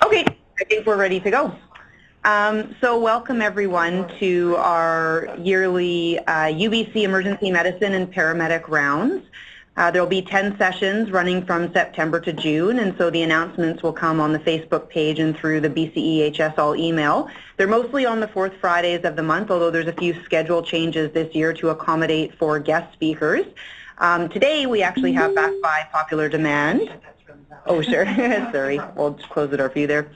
Okay, I think we're ready to go. So welcome everyone to our yearly UBC Emergency Medicine and Paramedic rounds. There will be 10 sessions running from September to June, and so the announcements will come on the Facebook page and through the BCEHS all email. They're mostly on the fourth Fridays of the month, although there's a few schedule changes this year to accommodate for guest speakers. Today we actually have back by popular demand. Oh, sure. Sorry. We'll just close the door for you there.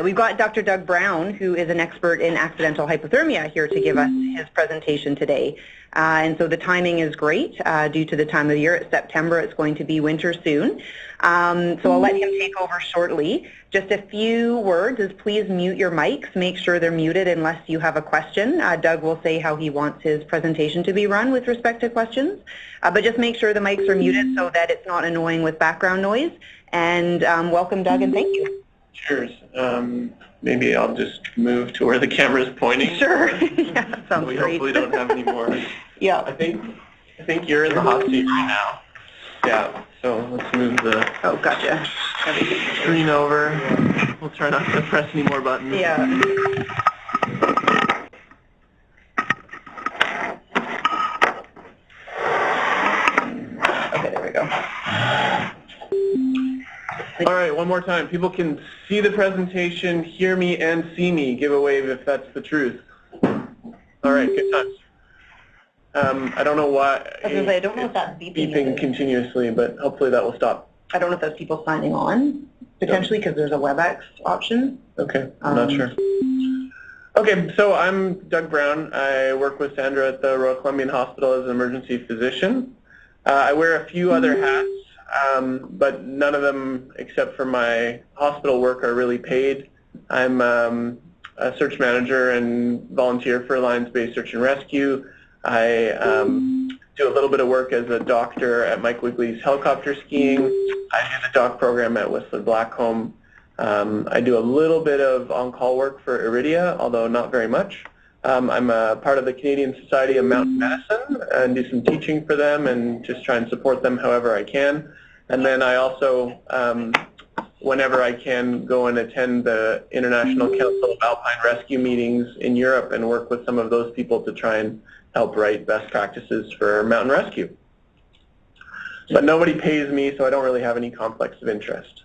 We've got Dr. Doug Brown, who is an expert in accidental hypothermia, here to give us his presentation today. And so the timing is great due to the time of the year. It's September. It's going to be winter soon. So I'll let him take over shortly. Just a few words is please mute your mics. Make sure they're muted unless you have a question. Doug will say how he wants his presentation to be run with respect to questions. But just make sure the mics are muted so that it's not annoying with background noise. And welcome, Doug, and thank you. Cheers. Maybe I'll just move to where the camera is pointing. Sure. Yeah, sounds we great. Hopefully don't have any more. Yeah. I think you're in the hot seat right now. Yeah. So let's move the gotcha. screen over. We'll try not to press any more buttons. Yeah. Okay, there we go. All right, one more time. People can see the presentation, hear me, and see me. Give a wave if that's the truth. All right, good times. I don't know why I don't know if that's beeping continuously, but hopefully that will stop. I don't know if that's people signing on, potentially, because there's a WebEx option. Okay, I'm not sure. Okay, so I'm Doug Brown. I work with Sandra at the Royal Columbian Hospital as an emergency physician. I wear a few other hats. But none of them, except for my hospital work, are really paid. I'm a search manager and volunteer for Alliance-Based Search and Rescue. I do a little bit of work as a doctor at Mike Wigley's helicopter skiing. I do the doc program at Whistler Blackcomb. I do a little bit of on-call work for Iridia, although not very much. I'm a part of the Canadian Society of Mountain Medicine and do some teaching for them and just try and support them however I can. And then I also, whenever I can, go and attend the International Council of Alpine Rescue meetings in Europe and work with some of those people to try and help write best practices for mountain rescue. But nobody pays me, so I don't really have any conflicts of interest.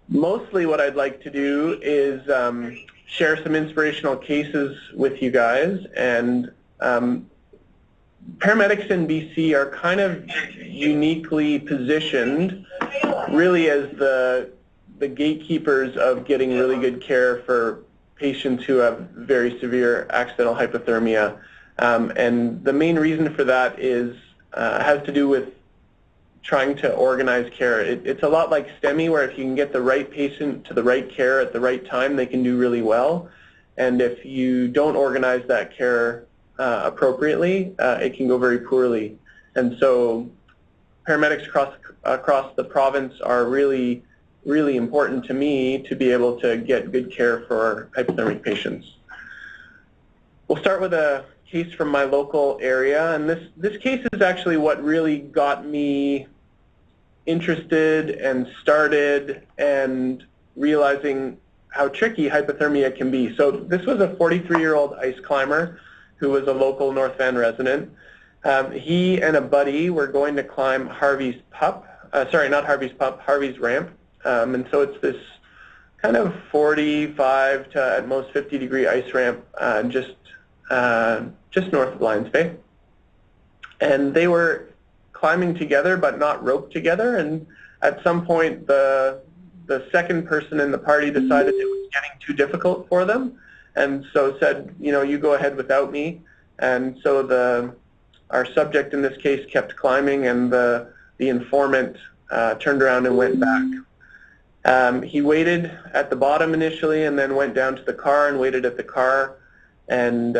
Mostly what I'd like to do is share some inspirational cases with you guys, and paramedics in BC are kind of uniquely positioned really as the gatekeepers of getting really good care for patients who have very severe accidental hypothermia. And the main reason for that is has to do with trying to organize care. It's a lot like STEMI, where if you can get the right patient to the right care at the right time, they can do really well. And if you don't organize that care appropriately, it can go very poorly. And so paramedics across the province are really, really important to me to be able to get good care for hypothermic patients. We'll start with a case from my local area, and this case is actually what really got me interested and started and realizing how tricky hypothermia can be. So this was a 43-year-old ice climber who was a local North Van resident. He and a buddy were going to climb Harvey's Ramp. And so it's this kind of 45 to at most 50-degree ice ramp just north of Lions Bay. And they were climbing together but not roped together. And at some point, the second person in the party decided it was getting too difficult for them, and so said, you know, you go ahead without me. And so our subject in this case kept climbing, and the informant turned around and went back. He waited at the bottom initially and then went down to the car and waited at the car. And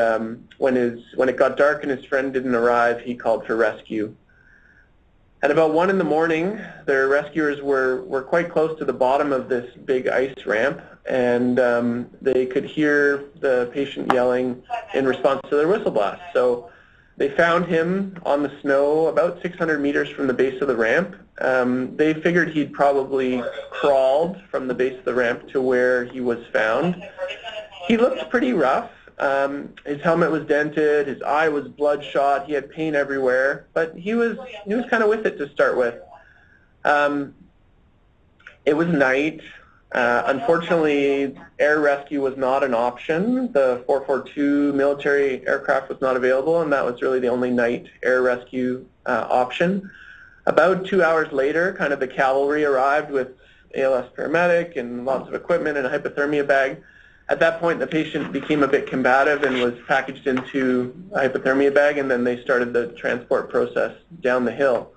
when it got dark and his friend didn't arrive, he called for rescue. At about 1 in the morning, their rescuers were quite close to the bottom of this big ice ramp, and they could hear the patient yelling, in response to their whistle blast. So they found him on the snow about 600 meters from the base of the ramp. They figured he'd probably crawled from the base of the ramp to where he was found. He looked pretty rough. His helmet was dented, his eye was bloodshot, he had pain everywhere, but he was kind of with it to start with. It was night. Unfortunately, air rescue was not an option. The 442 military aircraft was not available, and that was really the only night air rescue option. About 2 hours later, kind of the cavalry arrived with ALS paramedic and lots of equipment and a hypothermia bag. At that point, the patient became a bit combative and was packaged into a hypothermia bag, and then they started the transport process down the hill.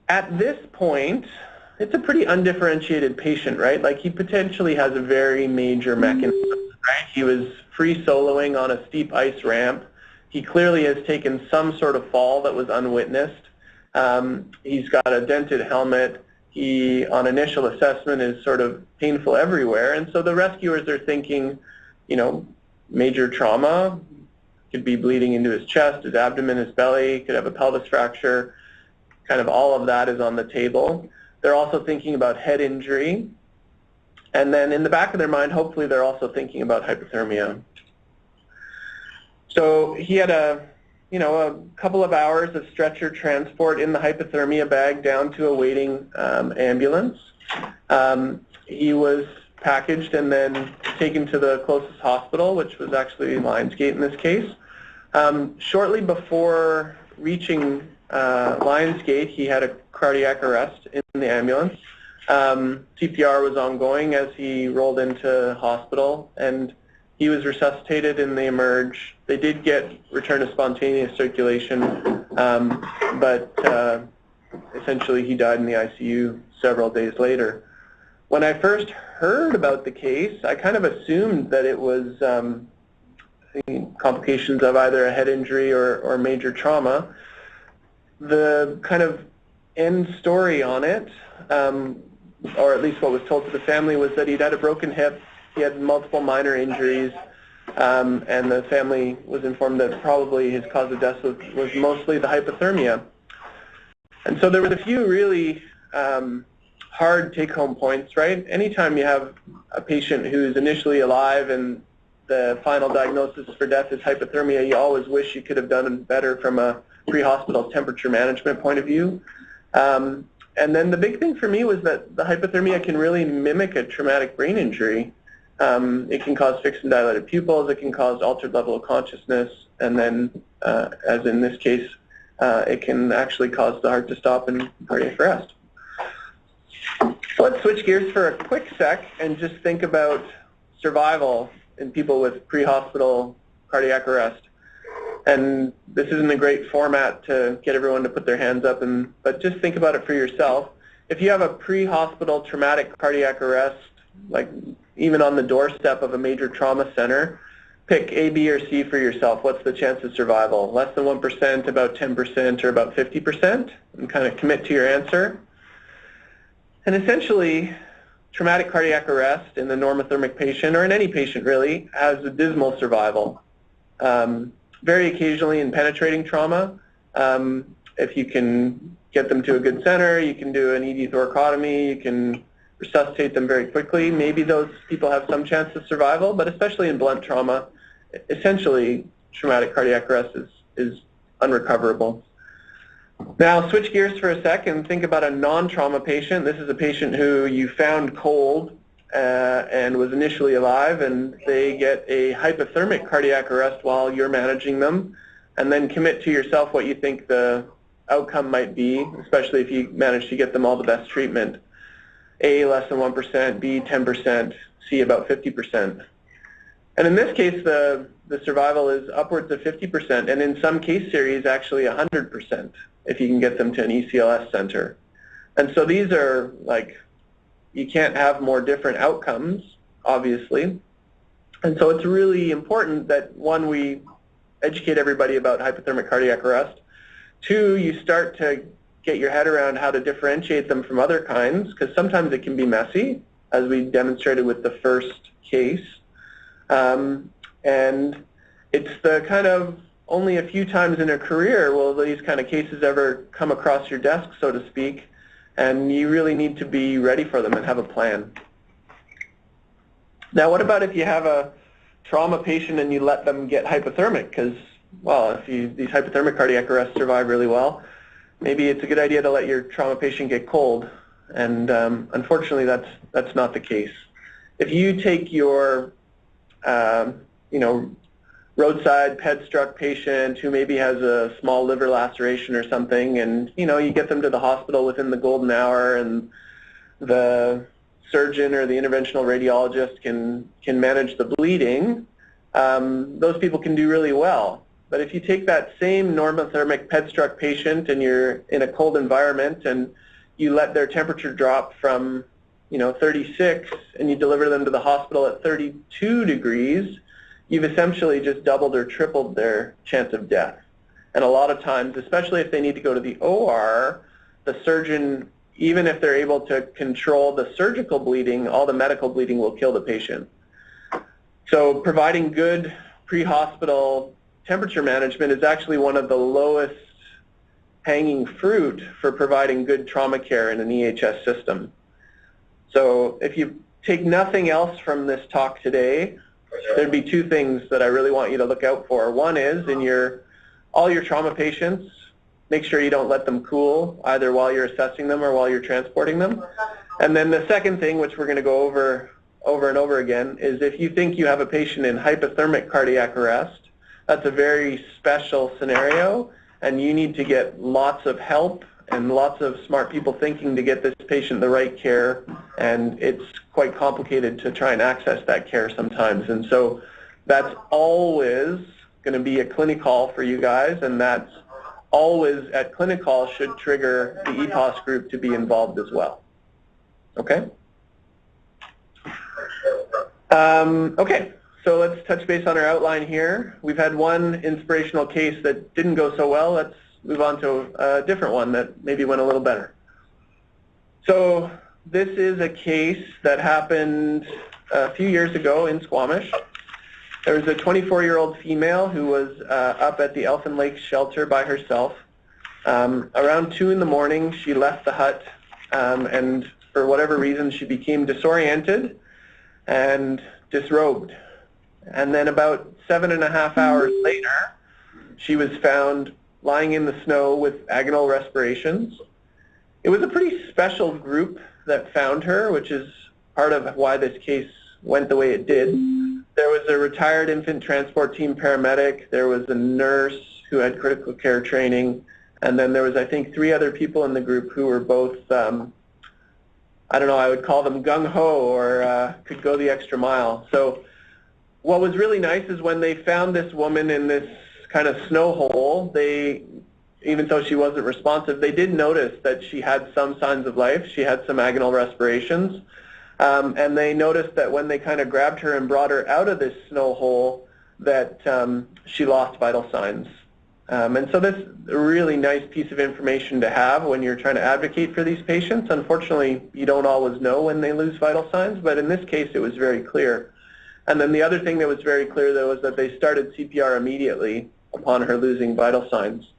At this point, it's a pretty undifferentiated patient, right? Like, he potentially has a very major mechanism, right? He was free soloing on a steep ice ramp. He clearly has taken some sort of fall that was unwitnessed. He's got a dented helmet. He, on initial assessment, is sort of painful everywhere. And so the rescuers are thinking, you know, major trauma, could be bleeding into his chest, his abdomen, his belly, could have a pelvis fracture. Kind of all of that is on the table. They're also thinking about head injury. And then in the back of their mind, hopefully they're also thinking about hypothermia. So he had a couple of hours of stretcher transport in the hypothermia bag down to a waiting ambulance. He was packaged and then taken to the closest hospital, which was actually Lionsgate in this case. Shortly before reaching Lionsgate, he had a cardiac arrest in the ambulance. CPR was ongoing as he rolled into hospital, and he was resuscitated and they emerged. They did get return to spontaneous circulation, but essentially he died in the ICU several days later. When I first heard about the case, I kind of assumed that it was complications of either a head injury or major trauma. The kind of end story on it, or at least what was told to the family, was that he'd had a broken hip, he had multiple minor injuries, and the family was informed that probably his cause of death was mostly the hypothermia. And so there were a few really hard take-home points, right? Anytime you have a patient who's initially alive and the final diagnosis for death is hypothermia, you always wish you could have done better from a pre-hospital temperature management point of view. And then the big thing for me was that the hypothermia can really mimic a traumatic brain injury. It can cause fixed and dilated pupils, it can cause altered level of consciousness, and then, as in this case, it can actually cause the heart to stop and cardiac arrest. So let's switch gears for a quick sec and just think about survival in people with pre-hospital cardiac arrest. And this isn't a great format to get everyone to put their hands up, but just think about it for yourself. If you have a pre-hospital traumatic cardiac arrest, like even on the doorstep of a major trauma center, pick A, B, or C for yourself. What's the chance of survival? Less than 1%, about 10%, or about 50%? And kind of commit to your answer. And essentially, traumatic cardiac arrest in the normothermic patient, or in any patient really, has a dismal survival. Very occasionally in penetrating trauma, if you can get them to a good center, you can do an ED thoracotomy, you can resuscitate them very quickly. Maybe those people have some chance of survival, but especially in blunt trauma, essentially traumatic cardiac arrest is unrecoverable. Now switch gears for a sec and think about a non-trauma patient. This is a patient who you found cold and was initially alive, and they get a hypothermic cardiac arrest while you're managing them, and then commit to yourself what you think the outcome might be, especially if you manage to get them all the best treatment. A, less than 1%, B, 10%, C, about 50%. And in this case, the survival is upwards of 50%, and in some case series, actually 100%, if you can get them to an ECLS center. And so these are like, you can't have more different outcomes, obviously. And so it's really important that, one, we educate everybody about hypothermic cardiac arrest. Two, you start to get your head around how to differentiate them from other kinds, because sometimes it can be messy, as we demonstrated with the first case. And it's the kind of only a few times in a career will these kind of cases ever come across your desk, so to speak, and you really need to be ready for them and have a plan. Now, what about if you have a trauma patient and you let them get hypothermic? Because, well, if these hypothermic cardiac arrests survive really well, maybe it's a good idea to let your trauma patient get cold. And unfortunately, that's not the case. If you take your, roadside ped-struck patient who maybe has a small liver laceration or something, and you get them to the hospital within the golden hour, and the surgeon or the interventional radiologist can manage the bleeding, those people can do really well. But if you take that same normothermic ped-struck patient and you're in a cold environment and you let their temperature drop from 36 and you deliver them to the hospital at 32 degrees, you've essentially just doubled or tripled their chance of death. And a lot of times, especially if they need to go to the OR, the surgeon, even if they're able to control the surgical bleeding, all the medical bleeding will kill the patient. So providing good pre-hospital temperature management is actually one of the lowest hanging fruit for providing good trauma care in an EHS system. So if you take nothing else from this talk today, there'd be two things that I really want you to look out for. One is in all your trauma patients, make sure you don't let them cool either while you're assessing them or while you're transporting them. And then the second thing, which we're going to go over and over again, is if you think you have a patient in hypothermic cardiac arrest, that's a very special scenario, and you need to get lots of help and lots of smart people thinking to get this patient the right care, and it's quite complicated to try and access that care sometimes. And so that's always going to be a clinic call for you guys, and that's always at clinic call should trigger the EPOS group to be involved as well. Okay? Okay, so let's touch base on our outline here. We've had one inspirational case that didn't go so well. Let's move on to a different one that maybe went a little better. So this is a case that happened a few years ago in Squamish. There was a 24-year-old female who was up at the Elfin Lake shelter by herself. Around 2 in the morning, she left the hut, and for whatever reason, she became disoriented and disrobed. And then about 7.5 hours later, she was found lying in the snow with agonal respirations. It was a pretty special group that found her, which is part of why this case went the way it did. There was a retired infant transport team paramedic, there was a nurse who had critical care training, and then there was, I think, 3 other people in the group who were both, I don't know, I would call them gung-ho or could go the extra mile. So what was really nice is when they found this woman in this kind of snow hole, even though she wasn't responsive, they did notice that she had some signs of life. She had some agonal respirations. And they noticed that when they kind of grabbed her and brought her out of this snow hole, that she lost vital signs. And so that's a really nice piece of information to have when you're trying to advocate for these patients. Unfortunately, you don't always know when they lose vital signs, but in this case, it was very clear. And then the other thing that was very clear, though, was that they started CPR immediately upon her losing vital signs.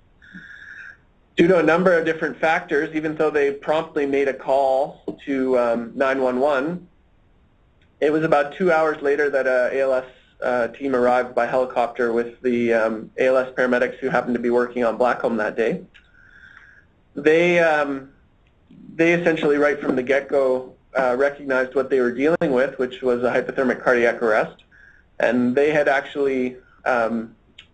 Due to a number of different factors, even though they promptly made a call to 911, it was about 2 hours later that an ALS team arrived by helicopter with the ALS paramedics who happened to be working on Blackcomb that day. They essentially, right from the get-go, recognized what they were dealing with, which was a hypothermic cardiac arrest. And they had actually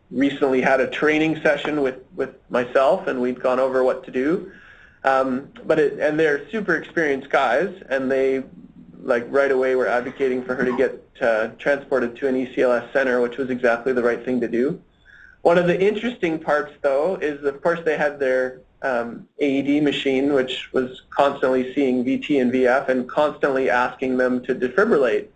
recently had a training session with myself, and we'd gone over what to do. And they're super experienced guys, and they right away were advocating for her to get transported to an ECLS center, which was exactly the right thing to do. One of the interesting parts, though, is of course they had their AED machine, which was constantly seeing VT and VF and constantly asking them to defibrillate.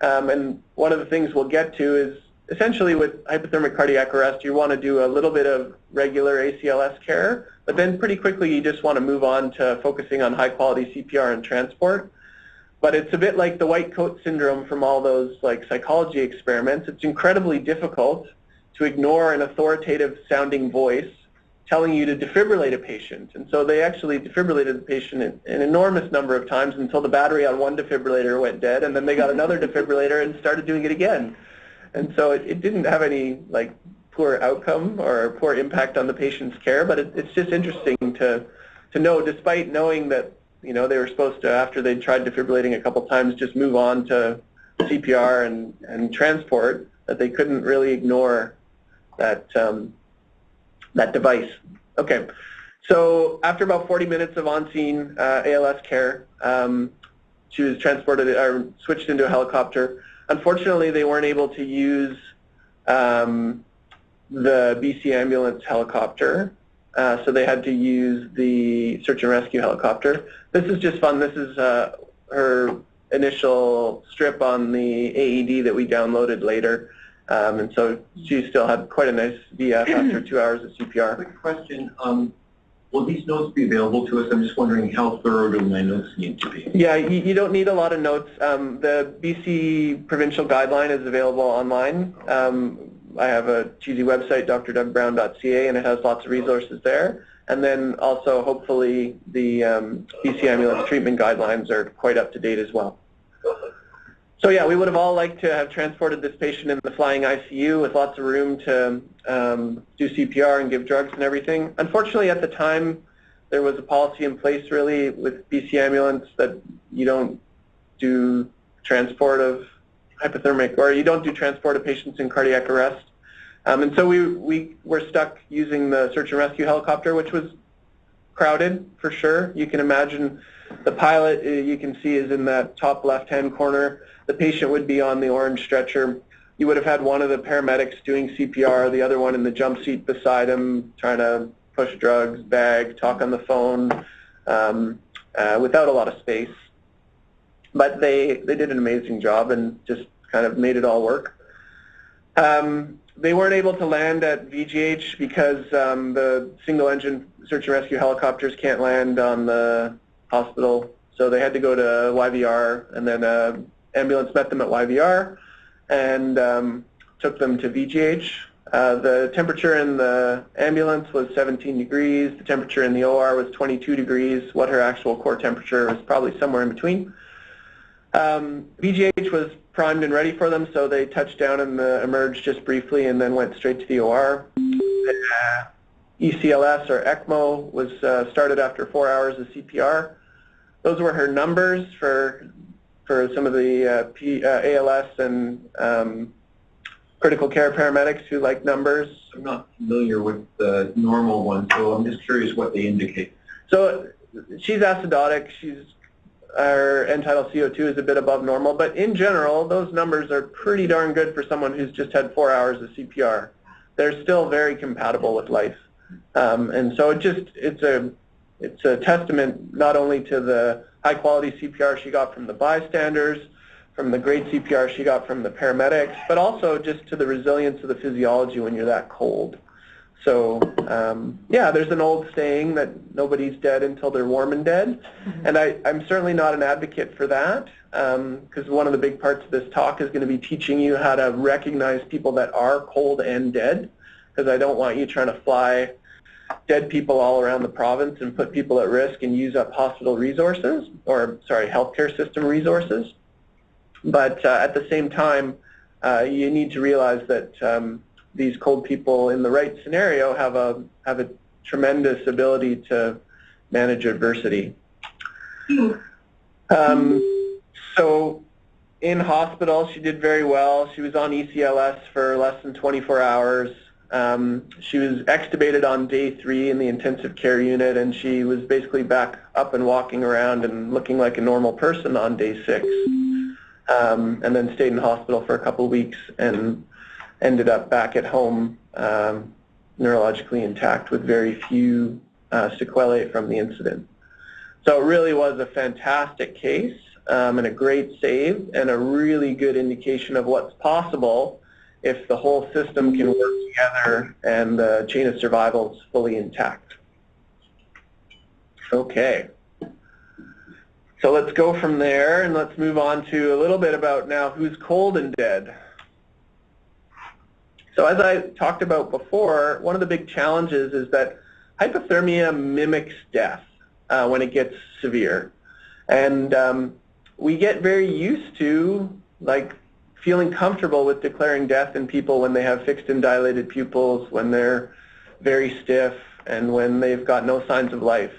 And one of the things we'll get to is essentially with hypothermic cardiac arrest, you want to do a little bit of regular ACLS care, but then pretty quickly you just want to move on to focusing on high-quality CPR and transport. But it's a bit like the white coat syndrome from all those like psychology experiments. It's incredibly difficult to ignore an authoritative sounding voice telling you to defibrillate a patient. And so they actually defibrillated the patient an enormous number of times until the battery on one defibrillator went dead, and then they got another defibrillator and started doing it again. And so it didn't have any like poor outcome or poor impact on the patient's care, but it's just interesting to know, despite knowing that they were supposed to, after they'd tried defibrillating a couple times, just move on to CPR and transport, that they couldn't really ignore that that device. Okay, so after about 40 minutes of on-scene ALS care, she was transported or switched into a helicopter. Unfortunately, they weren't able to use the BC ambulance helicopter, so they had to use the search and rescue helicopter. This is just fun. This is her initial strip on the AED that we downloaded later. And so she still had quite a nice VF after 2 hours of CPR. Quick question. Will these notes be available to us? I'm just wondering how thorough do my notes need to be? Yeah, you don't need a lot of notes. The BC provincial guideline is available online. I have a cheesy website, drdougBrown.ca, and it has lots of resources there. And then also, hopefully, the BC ambulance treatment guidelines are quite up to date as well. So yeah, we would have all liked to have transported this patient in the flying ICU with lots of room to do CPR and give drugs and everything. Unfortunately, at the time, there was a policy in place really with BC ambulance that you don't do transport of hypothermic, or you don't do transport of patients in cardiac arrest. And so we were stuck using the search and rescue helicopter, which was crowded for sure. You can imagine the pilot, you can see, is in that top left-hand corner. The patient would be on the orange stretcher. You would have had one of the paramedics doing CPR, the other one in the jump seat beside him, trying to push drugs, bag, talk on the phone, without a lot of space. But they did an amazing job and just kind of made it all work. They weren't able to land at VGH because the single-engine search and rescue helicopters can't land on the hospital, so they had to go to YVR, and then ambulance met them at YVR and took them to VGH. The temperature in the ambulance was 17 degrees. The temperature in the OR was 22 degrees. What her actual core temperature was probably somewhere in between. VGH was primed and ready for them, so they touched down in the emerge just briefly and then went straight to the OR. ECLS or ECMO was started after 4 hours of CPR. Those were her numbers for some of the ALS and critical care paramedics who like numbers. I'm not familiar with the normal one, so I'm just curious what they indicate. So she's acidotic. Her end-tidal CO2 is a bit above normal, but in general, those numbers are pretty darn good for someone who's just had 4 hours of CPR. They're still very compatible with life, and so it's a testament not only to the high-quality CPR she got from the bystanders, from the great CPR she got from the paramedics, but also just to the resilience of the physiology when you're that cold. So, yeah, there's an old saying that nobody's dead until they're warm and dead, and I'm certainly not an advocate for that, because one of the big parts of this talk is going to be teaching you how to recognize people that are cold and dead, because I don't want you trying to fly dead people all around the province and put people at risk and use up hospital resources, or, sorry, healthcare system resources. But at the same time, you need to realize that these cold people in the right scenario have a tremendous ability to manage adversity. So in hospital, she did very well. She was on ECLS for less than 24 hours. She was extubated on day 3 in the intensive care unit, and she was basically back up and walking around and looking like a normal person on day 6. And then stayed in hospital for a couple of weeks and ended up back at home neurologically intact with very few sequelae from the incident. So it really was a fantastic case and a great save and a really good indication of what's possible if the whole system can work together and the chain of survival is fully intact. Okay. So let's go from there and let's move on to a little bit about now who's cold and dead. So as I talked about before, one of the big challenges is that hypothermia mimics death when it gets severe. And we get very used to feeling comfortable with declaring death in people when they have fixed and dilated pupils, when they're very stiff, and when they've got no signs of life.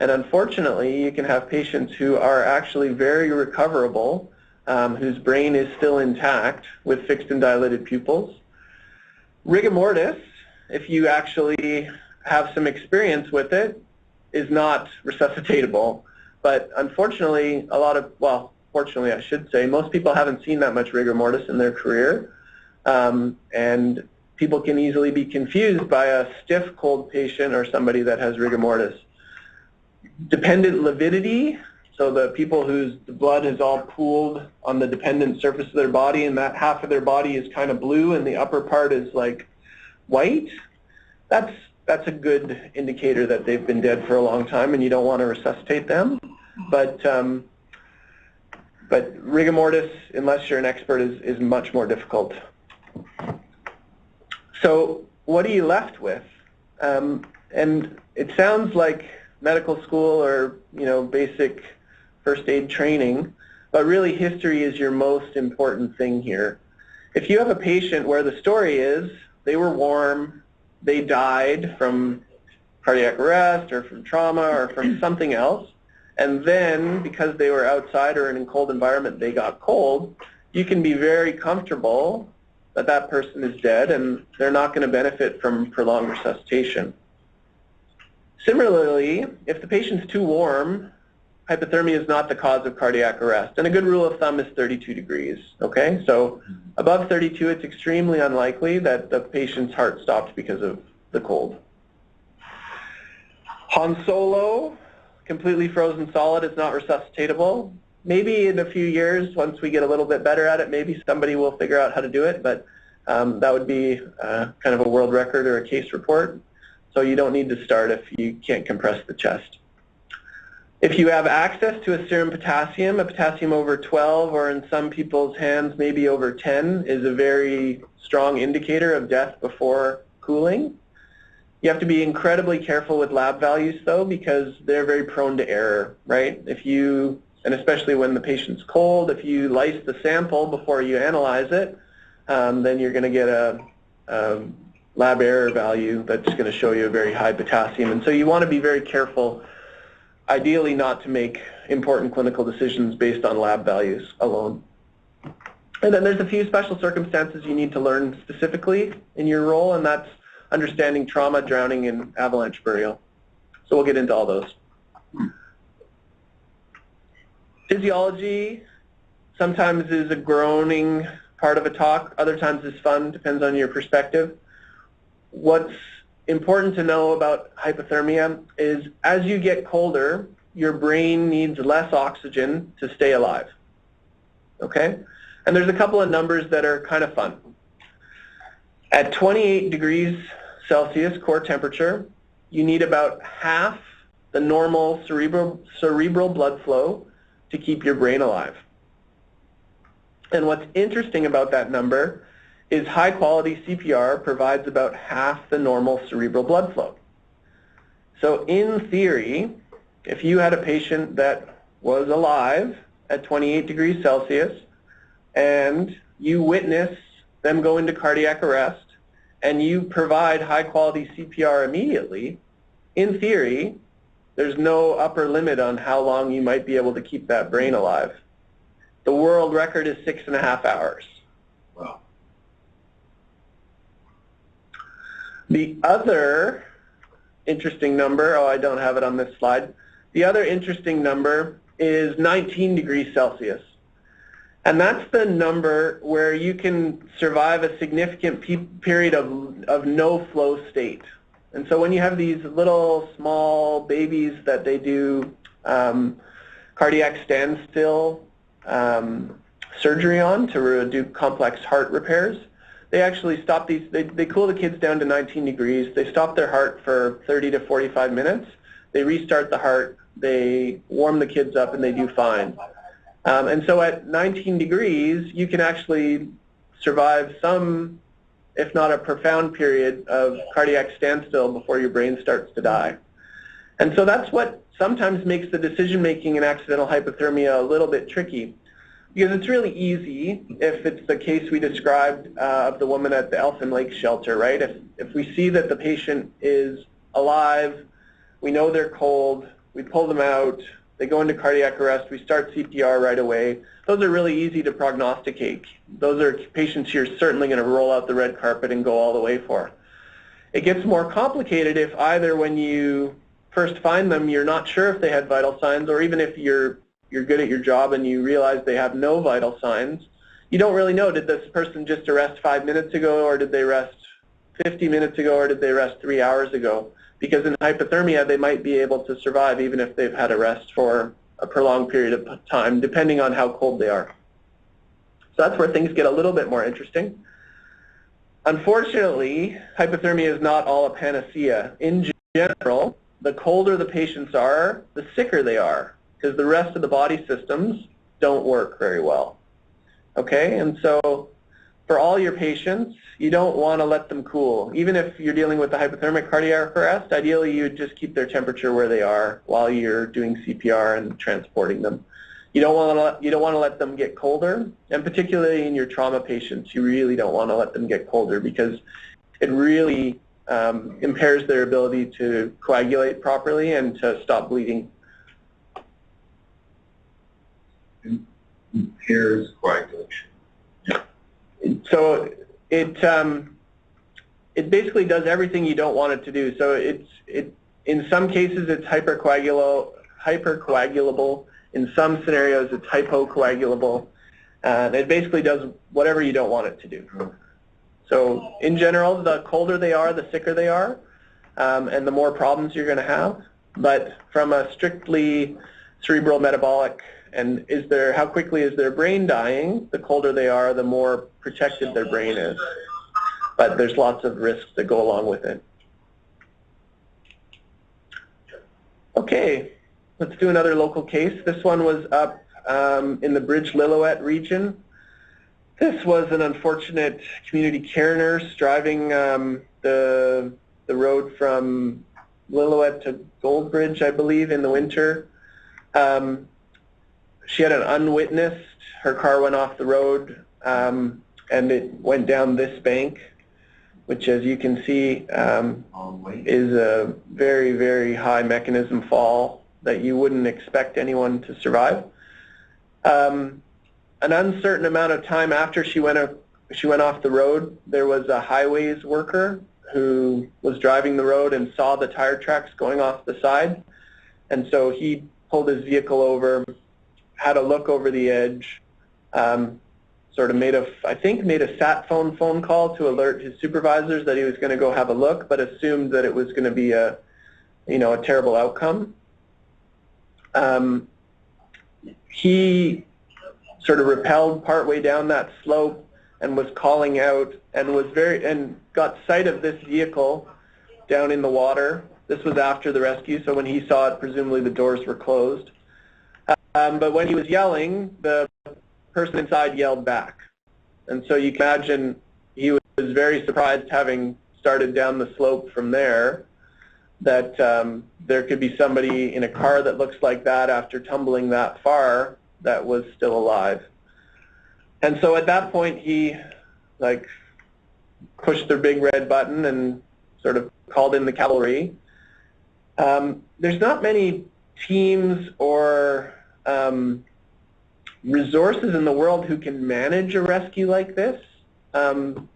And unfortunately, you can have patients who are actually very recoverable, whose brain is still intact with fixed and dilated pupils. Rigor mortis, if you actually have some experience with it, is not resuscitatable. But unfortunately, fortunately I should say, most people haven't seen that much rigor mortis in their career. And people can easily be confused by a stiff cold patient or somebody that has rigor mortis. Dependent lividity, so the people whose blood is all pooled on the dependent surface of their body, and that half of their body is kind of blue and the upper part is like white, that's a good indicator that they've been dead for a long time and you don't want to resuscitate them. But rigor mortis, unless you're an expert, is much more difficult. So what are you left with? And it sounds like medical school or basic first aid training, but really history is your most important thing here. If you have a patient where the story is they were warm, they died from cardiac arrest or from trauma or from something else, and then because they were outside or in a cold environment they got cold, you can be very comfortable that that person is dead and they're not going to benefit from prolonged resuscitation. Similarly, if the patient's too warm, hypothermia is not the cause of cardiac arrest. And a good rule of thumb is 32 degrees, okay? So above 32, it's extremely unlikely that the patient's heart stopped because of the cold. Han Solo, completely frozen solid, is not resuscitatable. Maybe in a few years, once we get a little bit better at it, maybe somebody will figure out how to do it, but that would be kind of a world record or a case report. So you don't need to start if you can't compress the chest. If you have access to a serum potassium, a potassium over 12, or in some people's hands maybe over 10, is a very strong indicator of death before cooling. You have to be incredibly careful with lab values though, because they're very prone to error, right? And especially when the patient's cold, if you lyse the sample before you analyze it, then you're going to get a lab error value that's going to show you a very high potassium. And so you want to be very careful, ideally not to make important clinical decisions based on lab values alone. And then there's a few special circumstances you need to learn specifically in your role, and that's understanding trauma, drowning, and avalanche burial. So we'll get into all those. Physiology sometimes is a groaning part of a talk, other times is fun, depends on your perspective. What's important to know about hypothermia is as you get colder, your brain needs less oxygen to stay alive, okay? And there's a couple of numbers that are kind of fun. At 28 degrees Celsius core temperature, you need about half the normal cerebral blood flow to keep your brain alive. And what's interesting about that number is high-quality CPR provides about half the normal cerebral blood flow. So in theory, if you had a patient that was alive at 28 degrees Celsius and you witness them go into cardiac arrest and you provide high-quality CPR immediately, in theory, there's no upper limit on how long you might be able to keep that brain alive. The world record is 6.5 hours. Wow. The other interesting number, I don't have it on this slide. The other interesting number is 19 degrees Celsius. And that's the number where you can survive a significant period of no flow state. And so when you have these little small babies that they do cardiac standstill surgery on to do complex heart repairs, they actually stop these, they cool the kids down to 19 degrees, they stop their heart for 30 to 45 minutes, they restart the heart, they warm the kids up, and they do fine. And so at 19 degrees, you can actually survive some, if not a profound period of cardiac standstill before your brain starts to die. And so that's what sometimes makes the decision-making in accidental hypothermia a little bit tricky. Because it's really easy if it's the case we described of the woman at the Elfin Lake shelter, right? If we see that the patient is alive, we know they're cold, we pull them out, they go into cardiac arrest, we start CPR right away. Those are really easy to prognosticate. Those are patients you're certainly going to roll out the red carpet and go all the way for. It gets more complicated if either when you first find them, you're not sure if they had vital signs, or even if you're good at your job and you realize they have no vital signs, you don't really know, did this person just arrest 5 minutes ago, or did they arrest 50 minutes ago, or did they arrest 3 hours ago? Because in hypothermia, they might be able to survive even if they've had arrest for a prolonged period of time, depending on how cold they are. So that's where things get a little bit more interesting. Unfortunately, hypothermia is not all a panacea. In general, the colder the patients are, the sicker they are, because the rest of the body systems don't work very well. Okay, and so for all your patients, you don't want to let them cool. Even if you're dealing with a hypothermic cardiac arrest, ideally you would just keep their temperature where they are while you're doing CPR and transporting them. You don't want to let them get colder, and particularly in your trauma patients, you really don't want to let them get colder because it really impairs their ability to coagulate properly and to stop bleeding. Impairs coagulation. So it basically does everything you don't want it to do. So in some cases it's hypercoagulable. In some scenarios it's hypocoagulable. It basically does whatever you don't want it to do. So in general, the colder they are, the sicker they are, and the more problems you're going to have. But from a strictly cerebral metabolic and how quickly is their brain dying, the colder they are, the more protected their brain is. But there's lots of risks that go along with it. Okay, let's do another local case. This one was up in the Bridge-Lillooet region. This was an unfortunate community care nurse driving the road from Lillooet to Goldbridge, I believe, in the winter. She had an unwitnessed, her car went off the road and it went down this bank, which as you can see is a very, very high mechanism fall that you wouldn't expect anyone to survive. An uncertain amount of time after she went off the road, there was a highways worker who was driving the road and saw the tire tracks going off the side, and so he pulled his vehicle over, had a look over the edge, sort of made a sat phone call to alert his supervisors that he was going to go have a look, but assumed that it was going to be a terrible outcome. He sort of rappelled partway down that slope and was calling out and got sight of this vehicle down in the water. This was after the rescue, so when he saw it, presumably the doors were closed. But when he was yelling, the person inside yelled back. And so you can imagine he was very surprised, having started down the slope from there, that there could be somebody in a car that looks like that after tumbling that far that was still alive. And so at that point he pushed the big red button and sort of called in the cavalry. There's not many teams or resources in the world who can manage a rescue like this. So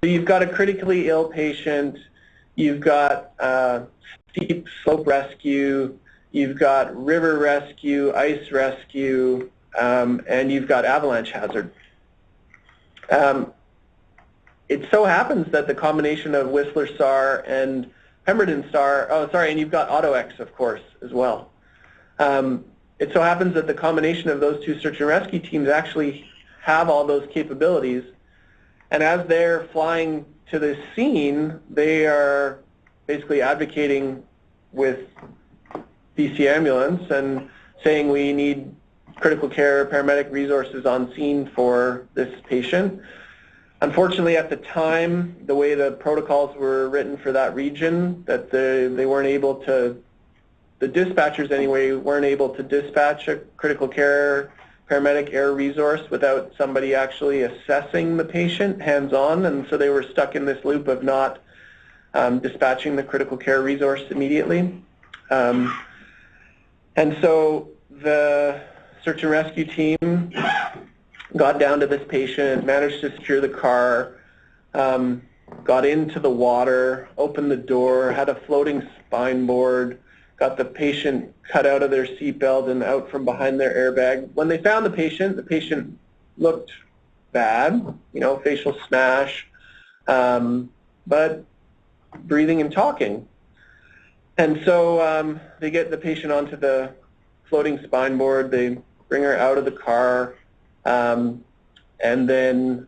you've got a critically ill patient, you've got steep slope rescue, you've got river rescue, ice rescue, and you've got avalanche hazard. It so happens that the combination of Whistler SAR and Pemberton SAR, and you've got AutoX, of course, as well. It so happens that the combination of those two search and rescue teams actually have all those capabilities, and as they're flying to the scene, they are basically advocating with BC ambulance and saying we need critical care paramedic resources on scene for this patient. Unfortunately, at the time, the way the protocols were written for that region, that they weren't able to, the dispatchers anyway, weren't able to dispatch a critical care paramedic air resource without somebody actually assessing the patient hands-on, and so they were stuck in this loop of not dispatching the critical care resource immediately. And so the search and rescue team got down to this patient, managed to secure the car, got into the water, opened the door, had a floating spine board, got the patient cut out of their seatbelt and out from behind their airbag. When they found the patient looked bad, facial smash, but breathing and talking. And so they get the patient onto the floating spine board, they bring her out of the car, and then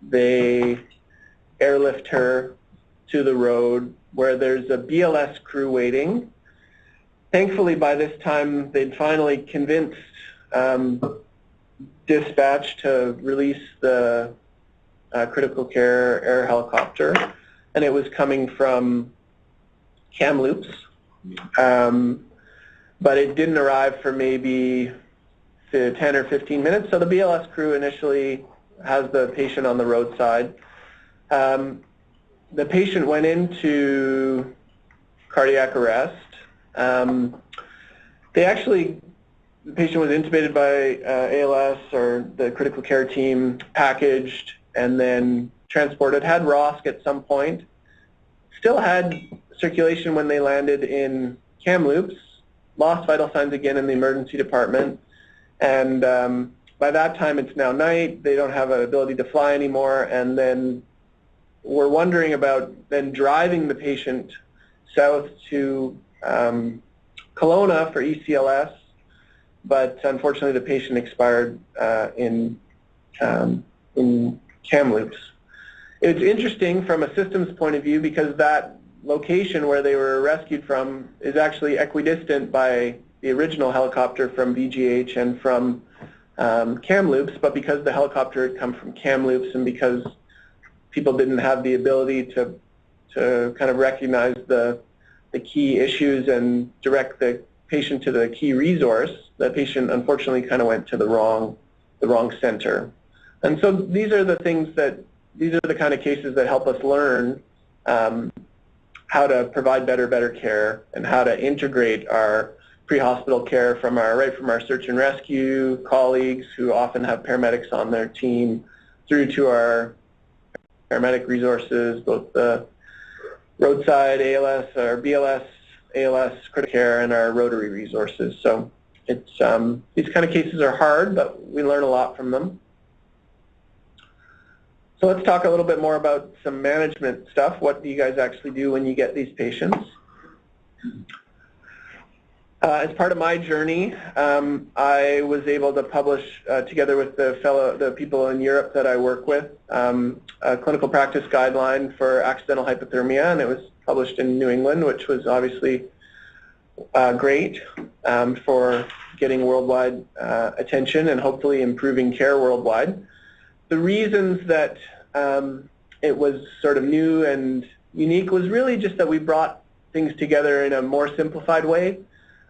they airlift her to the road where there's a BLS crew waiting. Thankfully, by this time, they'd finally convinced dispatch to release the critical care air helicopter, and it was coming from Kamloops, but it didn't arrive for maybe 10 or 15 minutes. So the BLS crew initially has the patient on the roadside. The patient went into cardiac arrest. The patient was intubated by ALS or the critical care team, packaged, and then transported, had ROSC at some point, still had circulation when they landed in Kamloops, lost vital signs again in the emergency department, and by that time it's now night, they don't have an ability to fly anymore, and then we're wondering about then driving the patient south to Kelowna for ECLS, but unfortunately the patient expired in Kamloops. It's interesting from a systems point of view because that location where they were rescued from is actually equidistant by the original helicopter from BGH and from Kamloops, but because the helicopter had come from Kamloops and because people didn't have the ability to kind of recognize the key issues and direct the patient to the key resource, the patient unfortunately kind of went to the wrong center. And so these are the kind of cases that help us learn how to provide better care and how to integrate our pre-hospital care right from our search and rescue colleagues who often have paramedics on their team through to our paramedic resources, both the roadside ALS or BLS, ALS, critical care, and our rotary resources. So it's these kind of cases are hard, but we learn a lot from them. So let's talk a little bit more about some management stuff. What do you guys actually do when you get these patients? As part of my journey, I was able to publish, together with the people in Europe that I work with, a clinical practice guideline for accidental hypothermia, and it was published in New England, which was obviously great for getting worldwide attention and hopefully improving care worldwide. The reasons that it was sort of new and unique was really just that we brought things together in a more simplified way.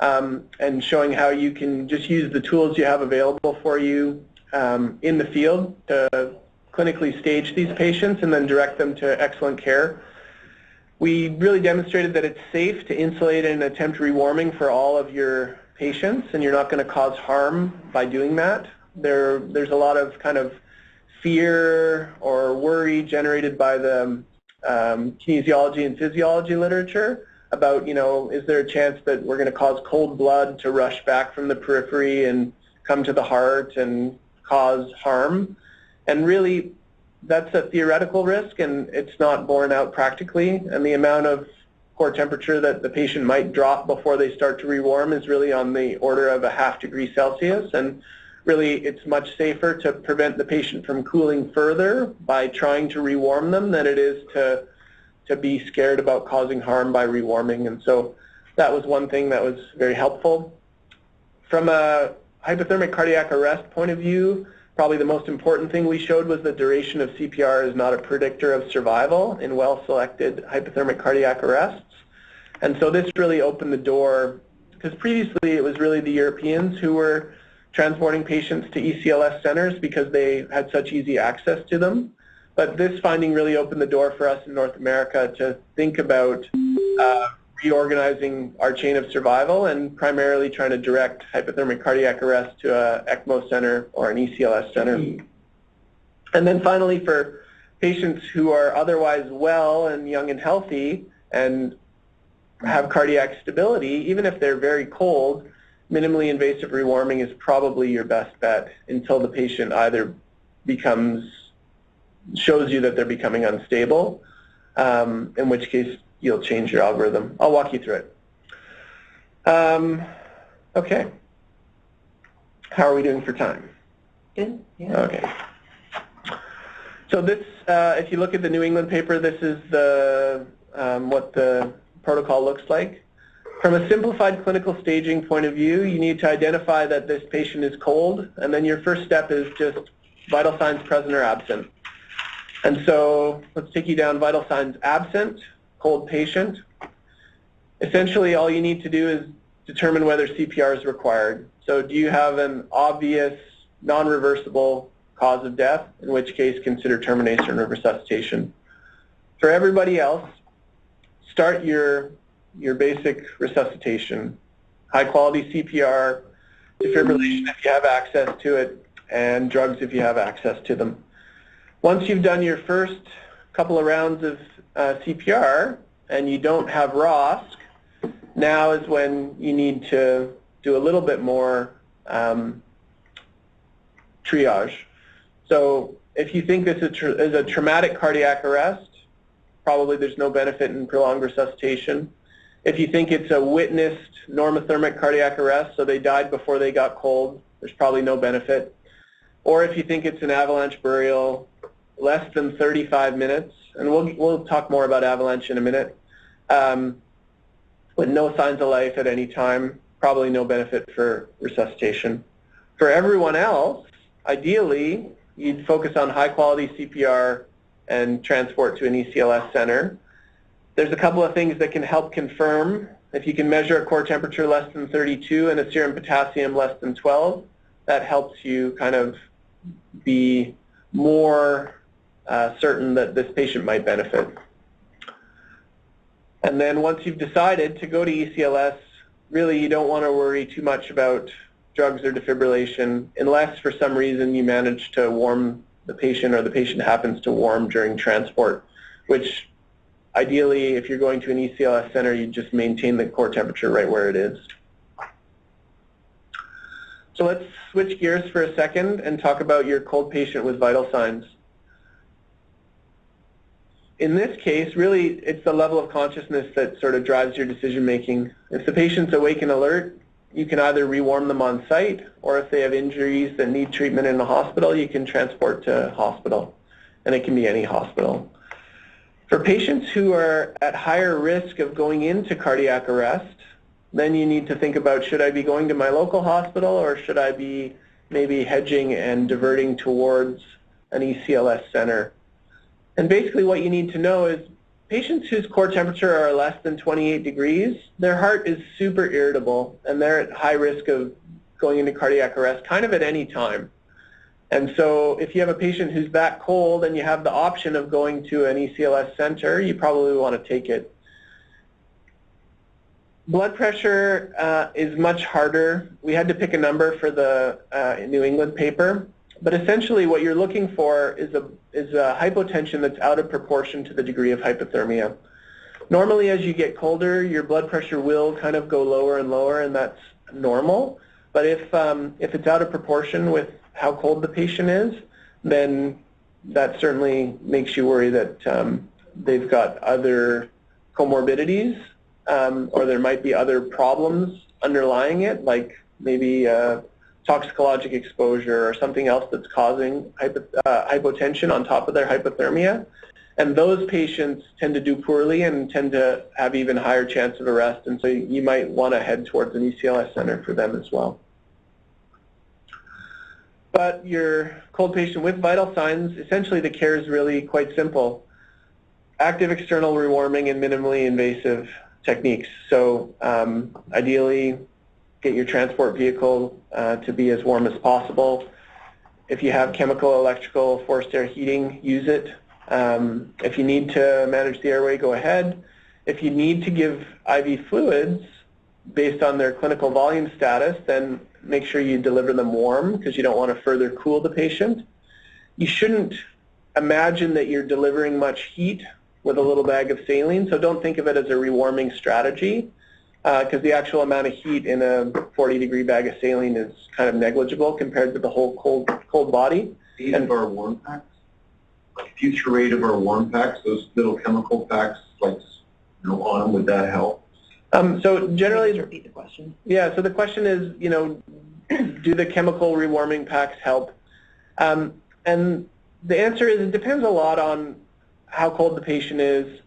And showing how you can just use the tools you have available for you in the field to clinically stage these patients and then direct them to excellent care. We really demonstrated that it's safe to insulate and attempt rewarming for all of your patients, and you're not going to cause harm by doing that. There's a lot of kind of fear or worry generated by the kinesiology and physiology literature about, is there a chance that we're going to cause cold blood to rush back from the periphery and come to the heart and cause harm? And really, that's a theoretical risk, and it's not borne out practically. And the amount of core temperature that the patient might drop before they start to rewarm is really on the order of 0.5 degrees Celsius. And really, it's much safer to prevent the patient from cooling further by trying to rewarm them than it is to be scared about causing harm by rewarming. And so That was one thing that was very helpful. From a hypothermic cardiac arrest point of view, probably the most important thing we showed was the duration of CPR is not a predictor of survival in well-selected hypothermic cardiac arrests. And so this really opened the door, because previously it was really the Europeans who were transporting patients to ECLS centers because they had such easy access to them. But this finding really opened the door for us in North America to think about reorganizing our chain of survival and primarily trying to direct hypothermic cardiac arrest to an ECMO center or an ECLS center. And then finally, for patients who are otherwise well and young and healthy and have cardiac stability, even if they're very cold, minimally invasive rewarming is probably your best bet until the patient either shows you that they're becoming unstable, in which case you'll change your algorithm. I'll walk you through it. Okay. How are we doing for time? Good. Yeah. Okay. So this, if you look at the New England paper, this is what the protocol looks like. From a simplified clinical staging point of view, you need to identify that this patient is cold, and then your first step is just vital signs present or absent. And so let's take you down vital signs absent, cold patient. Essentially, all you need to do is determine whether CPR is required. So do you have an obvious, non-reversible cause of death, in which case consider termination or resuscitation. For everybody else, start your basic resuscitation, high-quality CPR, defibrillation if you have access to it, and drugs if you have access to them. Once you've done your first couple of rounds of CPR and you don't have ROSC, now is when you need to do a little bit more triage. So if you think this is a traumatic cardiac arrest, probably there's no benefit in prolonged resuscitation. If you think it's a witnessed normothermic cardiac arrest, so they died before they got cold, there's probably no benefit. Or if you think it's an avalanche burial, less than 35 minutes, and we'll talk more about avalanche in a minute, with no signs of life at any time, probably no benefit for resuscitation. For everyone else, ideally, you'd focus on high-quality CPR and transport to an ECLS center. There's a couple of things that can help confirm. If you can measure a core temperature less than 32 and a serum potassium less than 12, that helps you kind of be more certain that this patient might benefit. And then once you've decided to go to ECLS, really you don't want to worry too much about drugs or defibrillation unless for some reason you manage to warm the patient or the patient happens to warm during transport, which ideally if you're going to an ECLS center, you just maintain the core temperature right where it is. So let's switch gears for a second and talk about your cold patient with vital signs. In this case, really, it's the level of consciousness that sort of drives your decision making. If the patient's awake and alert, you can either rewarm them on site, or if they have injuries that need treatment in a hospital, you can transport to hospital, and it can be any hospital. For patients who are at higher risk of going into cardiac arrest, then you need to think about, should I be going to my local hospital, or should I be maybe hedging and diverting towards an ECLS center? And basically what you need to know is patients whose core temperature are less than 28 degrees, their heart is super irritable, and they're at high risk of going into cardiac arrest kind of at any time. And so if you have a patient who's that cold and you have the option of going to an ECLS center, you probably want to take it. Blood pressure is much harder. We had to pick a number for the New England paper, but essentially what you're looking for is a hypotension that's out of proportion to the degree of hypothermia. Normally as you get colder, your blood pressure will kind of go lower and lower, and that's normal. But if it's out of proportion with how cold the patient is, then that certainly makes you worry that they've got other comorbidities, or there might be other problems underlying it, like maybe toxicologic exposure or something else that's causing hypotension on top of their hypothermia. And those patients tend to do poorly and tend to have even higher chance of arrest, and so you might want to head towards an ECLS center for them as well. But your cold patient with vital signs, essentially the care is really quite simple. Active external rewarming and minimally invasive techniques. So ideally, get your transport vehicle to be as warm as possible. If you have chemical, electrical, forced air heating, use it. If you need to manage the airway, go ahead. If you need to give IV fluids based on their clinical volume status, then make sure you deliver them warm because you don't want to further cool the patient. You shouldn't imagine that you're delivering much heat with a little bag of saline, so don't think of it as a rewarming strategy because the actual amount of heat in a 40-degree bag of saline is kind of negligible compared to the whole cold body. And our warm packs? Like future rate of our warm packs, those little chemical packs, like on them, would that help? So generally, Please repeat the question. Yeah. So the question is, do the chemical rewarming packs help? And the answer is it depends a lot on how cold the patient is.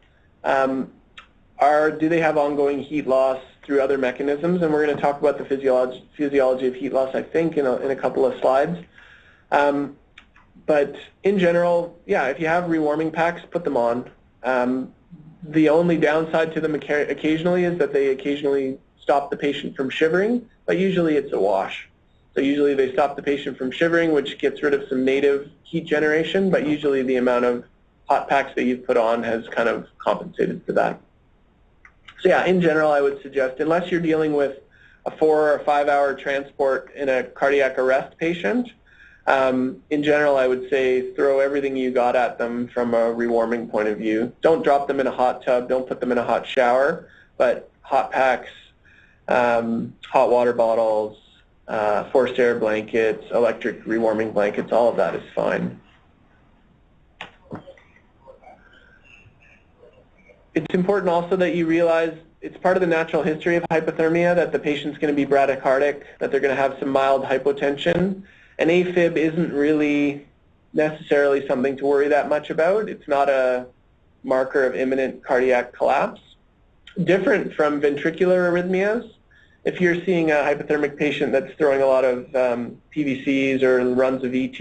Do they have ongoing heat loss through other mechanisms? And we're going to talk about the physiology of heat loss, I think, in a couple of slides. But in general, yeah, if you have rewarming packs, put them on. The only downside to them occasionally is that they occasionally stop the patient from shivering, but usually it's a wash. So usually they stop the patient from shivering, which gets rid of some native heat generation, but usually the amount of hot packs that you've put on has kind of compensated for that. So yeah, in general, I would suggest, unless you're dealing with a 4 or 5 hour transport in a cardiac arrest patient, in general, I would say throw everything you got at them from a rewarming point of view. Don't drop them in a hot tub. Don't put them in a hot shower. But hot packs, hot water bottles, forced air blankets, electric rewarming blankets, all of that is fine. It's important also that you realize it's part of the natural history of hypothermia that the patient's going to be bradycardic, that they're going to have some mild hypotension. An AFib isn't really necessarily something to worry that much about. It's not a marker of imminent cardiac collapse. Different from ventricular arrhythmias. If you're seeing a hypothermic patient that's throwing a lot of PVCs or runs of ET,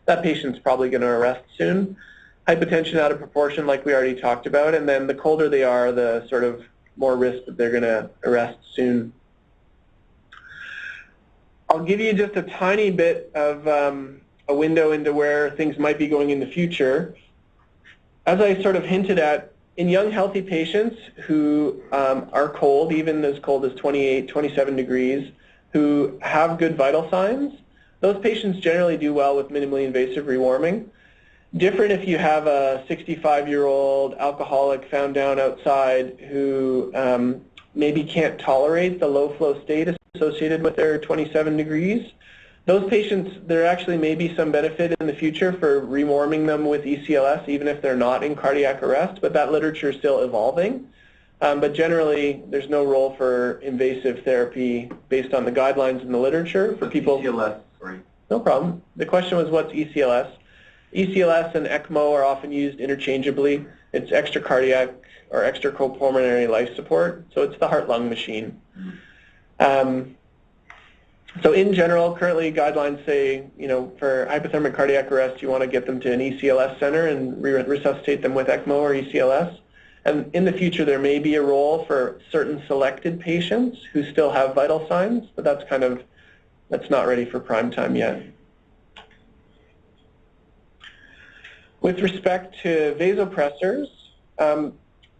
that patient's probably going to arrest soon. Hypotension out of proportion, like we already talked about, and then the colder they are, the sort of more risk that they're going to arrest soon. I'll give you just a tiny bit of a window into where things might be going in the future. As I sort of hinted at, in young healthy patients who are cold, even as cold as 28, 27 degrees, who have good vital signs, those patients generally do well with minimally invasive rewarming. Different if you have a 65-year-old alcoholic found down outside who maybe can't tolerate the low flow state associated with their 27 degrees. Those patients, there actually may be some benefit in the future for rewarming them with ECLS, even if they're not in cardiac arrest, but that literature is still evolving. But generally, there's no role for invasive therapy based on the guidelines in the literature for people. ECLS, sorry. No problem. The question was, what's ECLS? ECLS and ECMO are often used interchangeably. It's extracardiac or extrapulmonary life support, so it's the heart-lung machine. So in general, currently guidelines say, for hypothermic cardiac arrest, you want to get them to an ECLS center and resuscitate them with ECMO or ECLS. And in the future, there may be a role for certain selected patients who still have vital signs, but that's not ready for prime time yet. With respect to vasopressors,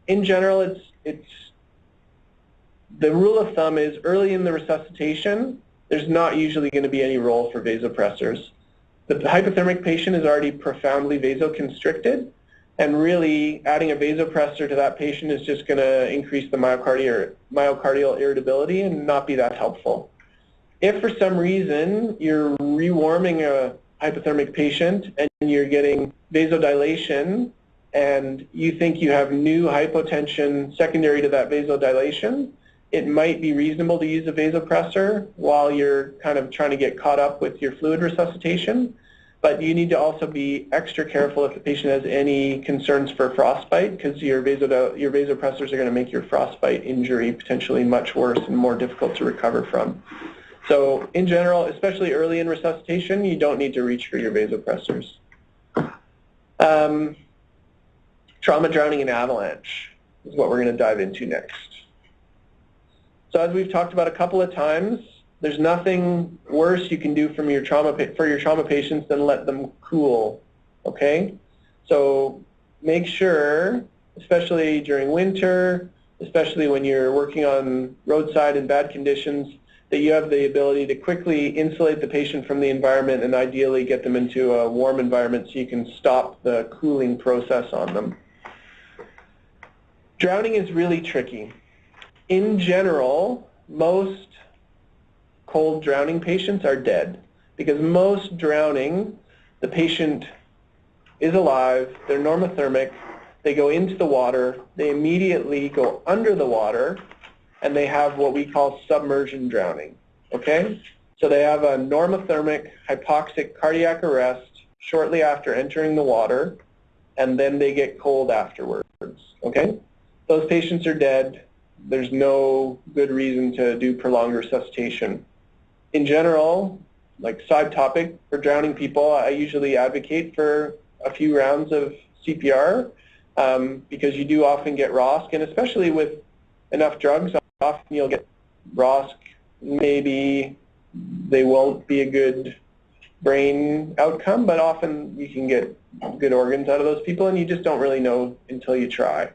in general, the rule of thumb is early in the resuscitation, there's not usually going to be any role for vasopressors. The hypothermic patient is already profoundly vasoconstricted, and really adding a vasopressor to that patient is just going to increase the myocardial irritability and not be that helpful. If for some reason you're rewarming a hypothermic patient and you're getting vasodilation and you think you have new hypotension secondary to that vasodilation, it might be reasonable to use a vasopressor while you're kind of trying to get caught up with your fluid resuscitation. But you need to also be extra careful if the patient has any concerns for frostbite, because your vasopressors are going to make your frostbite injury potentially much worse and more difficult to recover from. So in general, especially early in resuscitation, you don't need to reach for your vasopressors. Trauma, drowning, and avalanche is what we're going to dive into next. So as we've talked about a couple of times, there's nothing worse you can do for your trauma patients than let them cool, okay? So make sure, especially during winter, especially when you're working on roadside in bad conditions, that you have the ability to quickly insulate the patient from the environment and ideally get them into a warm environment so you can stop the cooling process on them. Drowning is really tricky. In general, most cold drowning patients are dead, because most drowning, the patient is alive, they're normothermic, they go into the water, they immediately go under the water, and they have what we call submersion drowning, okay? So they have a normothermic hypoxic cardiac arrest shortly after entering the water, and then they get cold afterwards, okay? Those patients are dead. There's no good reason to do prolonged resuscitation. In general, like side topic, for drowning people, I usually advocate for a few rounds of CPR because you do often get ROSC, and especially with enough drugs, often you'll get ROSC. Maybe they won't be a good brain outcome, but often you can get good organs out of those people, and you just don't really know until you try.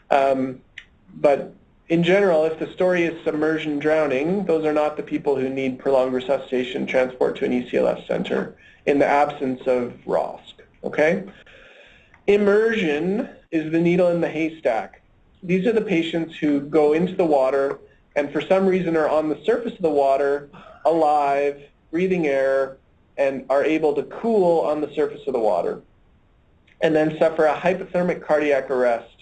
But in general, if the story is submersion drowning, those are not the people who need prolonged resuscitation transport to an ECLS center in the absence of ROSC, okay? Immersion is the needle in the haystack. These are the patients who go into the water and for some reason are on the surface of the water, alive, breathing air, and are able to cool on the surface of the water, and then suffer a hypothermic cardiac arrest,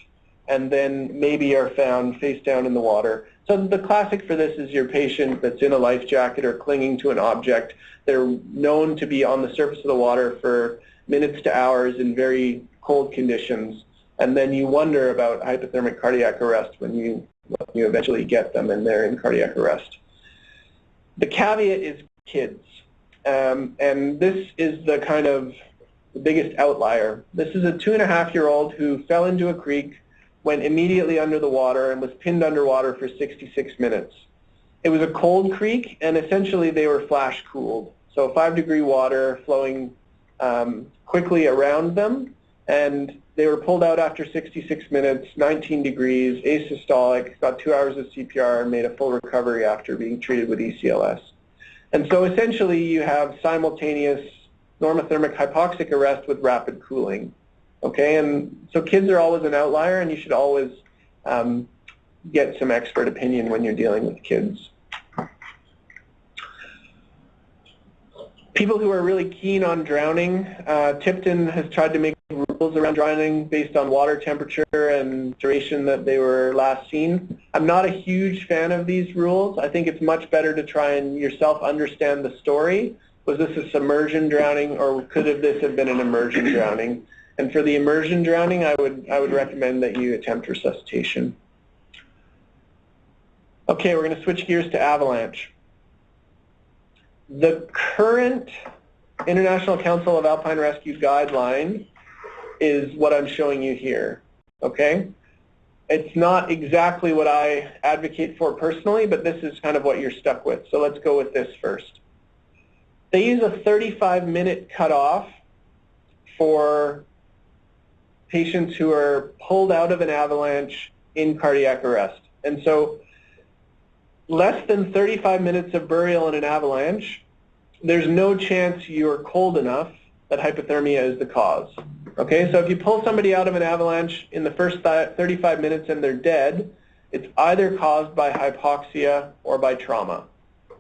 and then maybe are found face down in the water. So the classic for this is your patient that's in a life jacket or clinging to an object. They're known to be on the surface of the water for minutes to hours in very cold conditions, and then you wonder about hypothermic cardiac arrest when you eventually get them and they're in cardiac arrest. The caveat is kids, and this is the kind of the biggest outlier. This is a 2.5-year-old who fell into a creek, went immediately under the water, and was pinned underwater for 66 minutes. It was a cold creek, and essentially they were flash cooled. So 5-degree water flowing quickly around them, and they were pulled out after 66 minutes, 19 degrees, asystolic, got 2 hours of CPR, and made a full recovery after being treated with ECLS. And so essentially you have simultaneous normothermic hypoxic arrest with rapid cooling. Okay, and so kids are always an outlier, and you should always get some expert opinion when you're dealing with kids. People who are really keen on drowning, Tipton has tried to make rules around drowning based on water temperature and duration that they were last seen. I'm not a huge fan of these rules. I think it's much better to try and yourself understand the story. Was this a submersion drowning, or could this have been an immersion drowning? And for the immersion drowning, I would recommend that you attempt resuscitation. Okay, we're going to switch gears to Avalanche. The current International Council of Alpine Rescue guideline is what I'm showing you here, okay? It's not exactly what I advocate for personally, but this is kind of what you're stuck with. So let's go with this first. They use a 35-minute cutoff for patients who are pulled out of an avalanche in cardiac arrest. And so less than 35 minutes of burial in an avalanche, there's no chance you're cold enough that hypothermia is the cause. Okay, so if you pull somebody out of an avalanche in the first 35 minutes and they're dead, it's either caused by hypoxia or by trauma.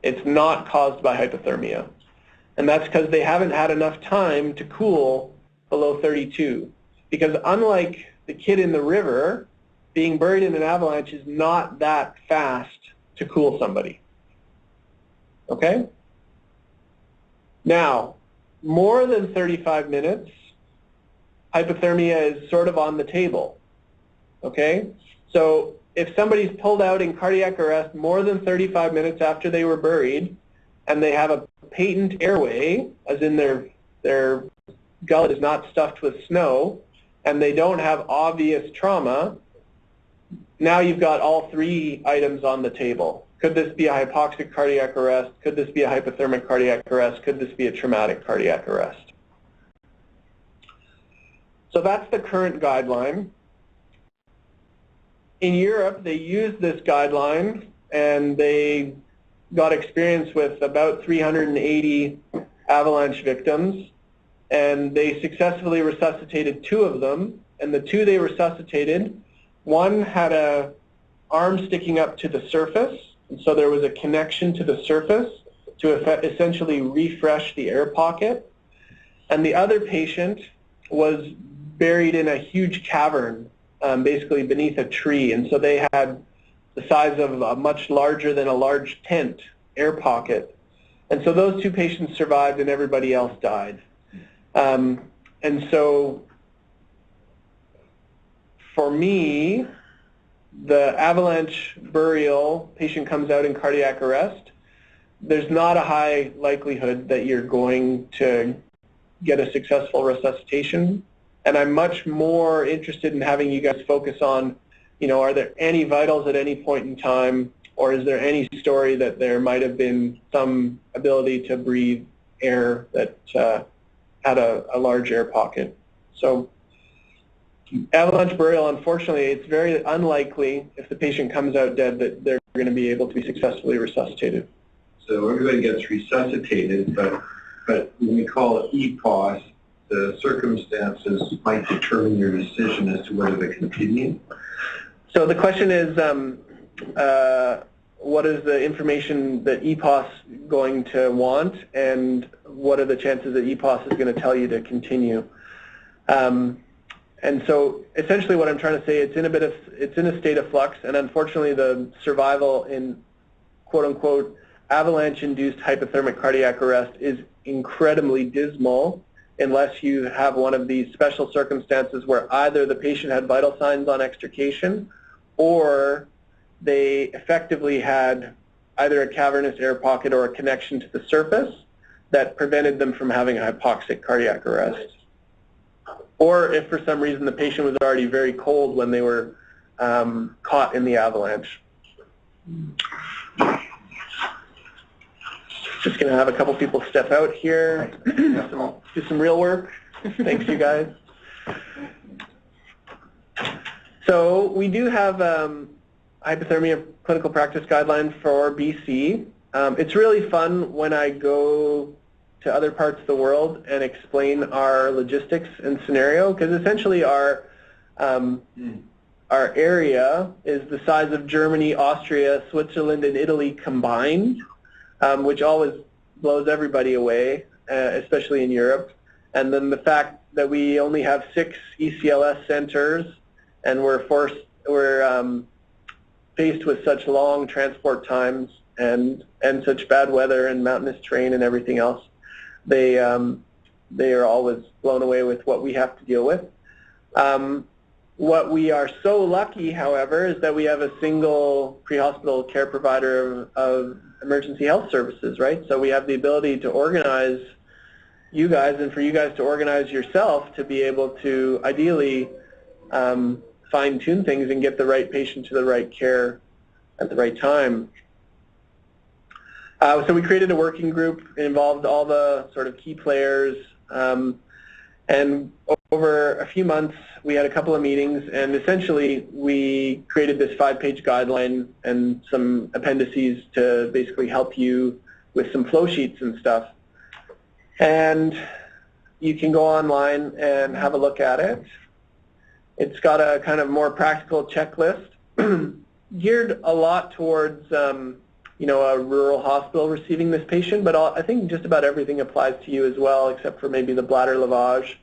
It's not caused by hypothermia. And that's because they haven't had enough time to cool below 32. Because unlike the kid in the river, being buried in an avalanche is not that fast to cool somebody. Okay? Now, more than 35 minutes, hypothermia is sort of on the table, okay? So if somebody's pulled out in cardiac arrest more than 35 minutes after they were buried, and they have a patent airway, as in their gullet is not stuffed with snow, and they don't have obvious trauma, now you've got all three items on the table. Could this be a hypoxic cardiac arrest? Could this be a hypothermic cardiac arrest? Could this be a traumatic cardiac arrest? So that's the current guideline. In Europe, they used this guideline, and they got experience with about 380 Avalanche victims, and they successfully resuscitated 2 of them. And the 2 they resuscitated, one had a arm sticking up to the surface, and so there was a connection to the surface to essentially refresh the air pocket. And the other patient was buried in a huge cavern, basically beneath a tree, and so they had the size of a much larger than a large tent air pocket. And so those 2 patients survived and everybody else died. And so for me, the Avalanche burial, patient comes out in cardiac arrest, there's not a high likelihood that you're going to get a successful resuscitation. And I'm much more interested in having you guys focus on, you know, are there any vitals at any point in time, or is there any story that there might have been some ability to breathe air that had a large air pocket. So Avalanche burial, unfortunately, it's very unlikely if the patient comes out dead that they're going to be able to be successfully resuscitated. So everybody gets resuscitated, but when we call it EPOS, the circumstances might determine your decision as to whether to continue. So the question is, what is the information that EPOS is going to want, and what are the chances that EPOS is going to tell you to continue? And so essentially what I'm trying to say, it's in a state of flux, and unfortunately the survival in quote-unquote avalanche-induced hypothermic cardiac arrest is incredibly dismal unless you have one of these special circumstances where either the patient had vital signs on extrication or they effectively had either a cavernous air pocket or a connection to the surface that prevented them from having a hypoxic cardiac arrest. Or if for some reason the patient was already very cold when they were caught in the avalanche. Just going to have a couple people step out here, do some real work. Thanks, you guys. So we do have hypothermia clinical practice guideline for BC. It's really fun when I go to other parts of the world and explain our logistics and scenario, because essentially our area is the size of Germany, Austria, Switzerland, and Italy combined, which always blows everybody away, especially in Europe. And then the fact that we only have 6 ECLS centers, and we're faced with such long transport times and such bad weather and mountainous terrain and everything else, they are always blown away with what we have to deal with. What we are so lucky, however, is that we have a single pre-hospital care provider of emergency health services, right? So we have the ability to organize you guys and for you guys to organize yourself to be able to ideally fine-tune things and get the right patient to the right care at the right time. So we created a working group. It involved all the sort of key players, and over a few months we had a couple of meetings, and essentially we created this 5-page guideline and some appendices to basically help you with some flow sheets and stuff. And you can go online and have a look at it. It's got a kind of more practical checklist geared a lot towards you know, a rural hospital receiving this patient, but I think just about everything applies to you as well, except for maybe the bladder lavage.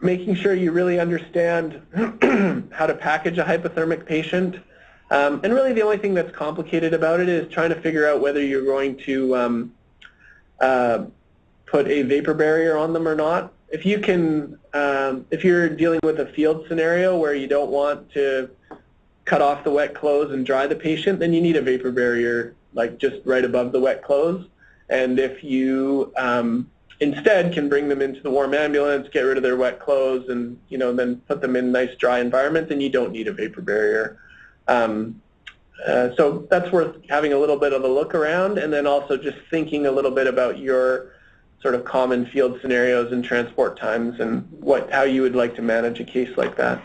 Making sure you really understand how to package a hypothermic patient. And really the only thing that's complicated about it is trying to figure out whether you're going to put a vapor barrier on them or not. If you can, if you're dealing with a field scenario where you don't want to cut off the wet clothes and dry the patient, then you need a vapor barrier like just right above the wet clothes. And if you instead can bring them into the warm ambulance, get rid of their wet clothes, and then put them in a nice dry environment, then you don't need a vapor barrier. So that's worth having a little bit of a look around, and then also just thinking a little bit about your sort of common field scenarios and transport times and how you would like to manage a case like that.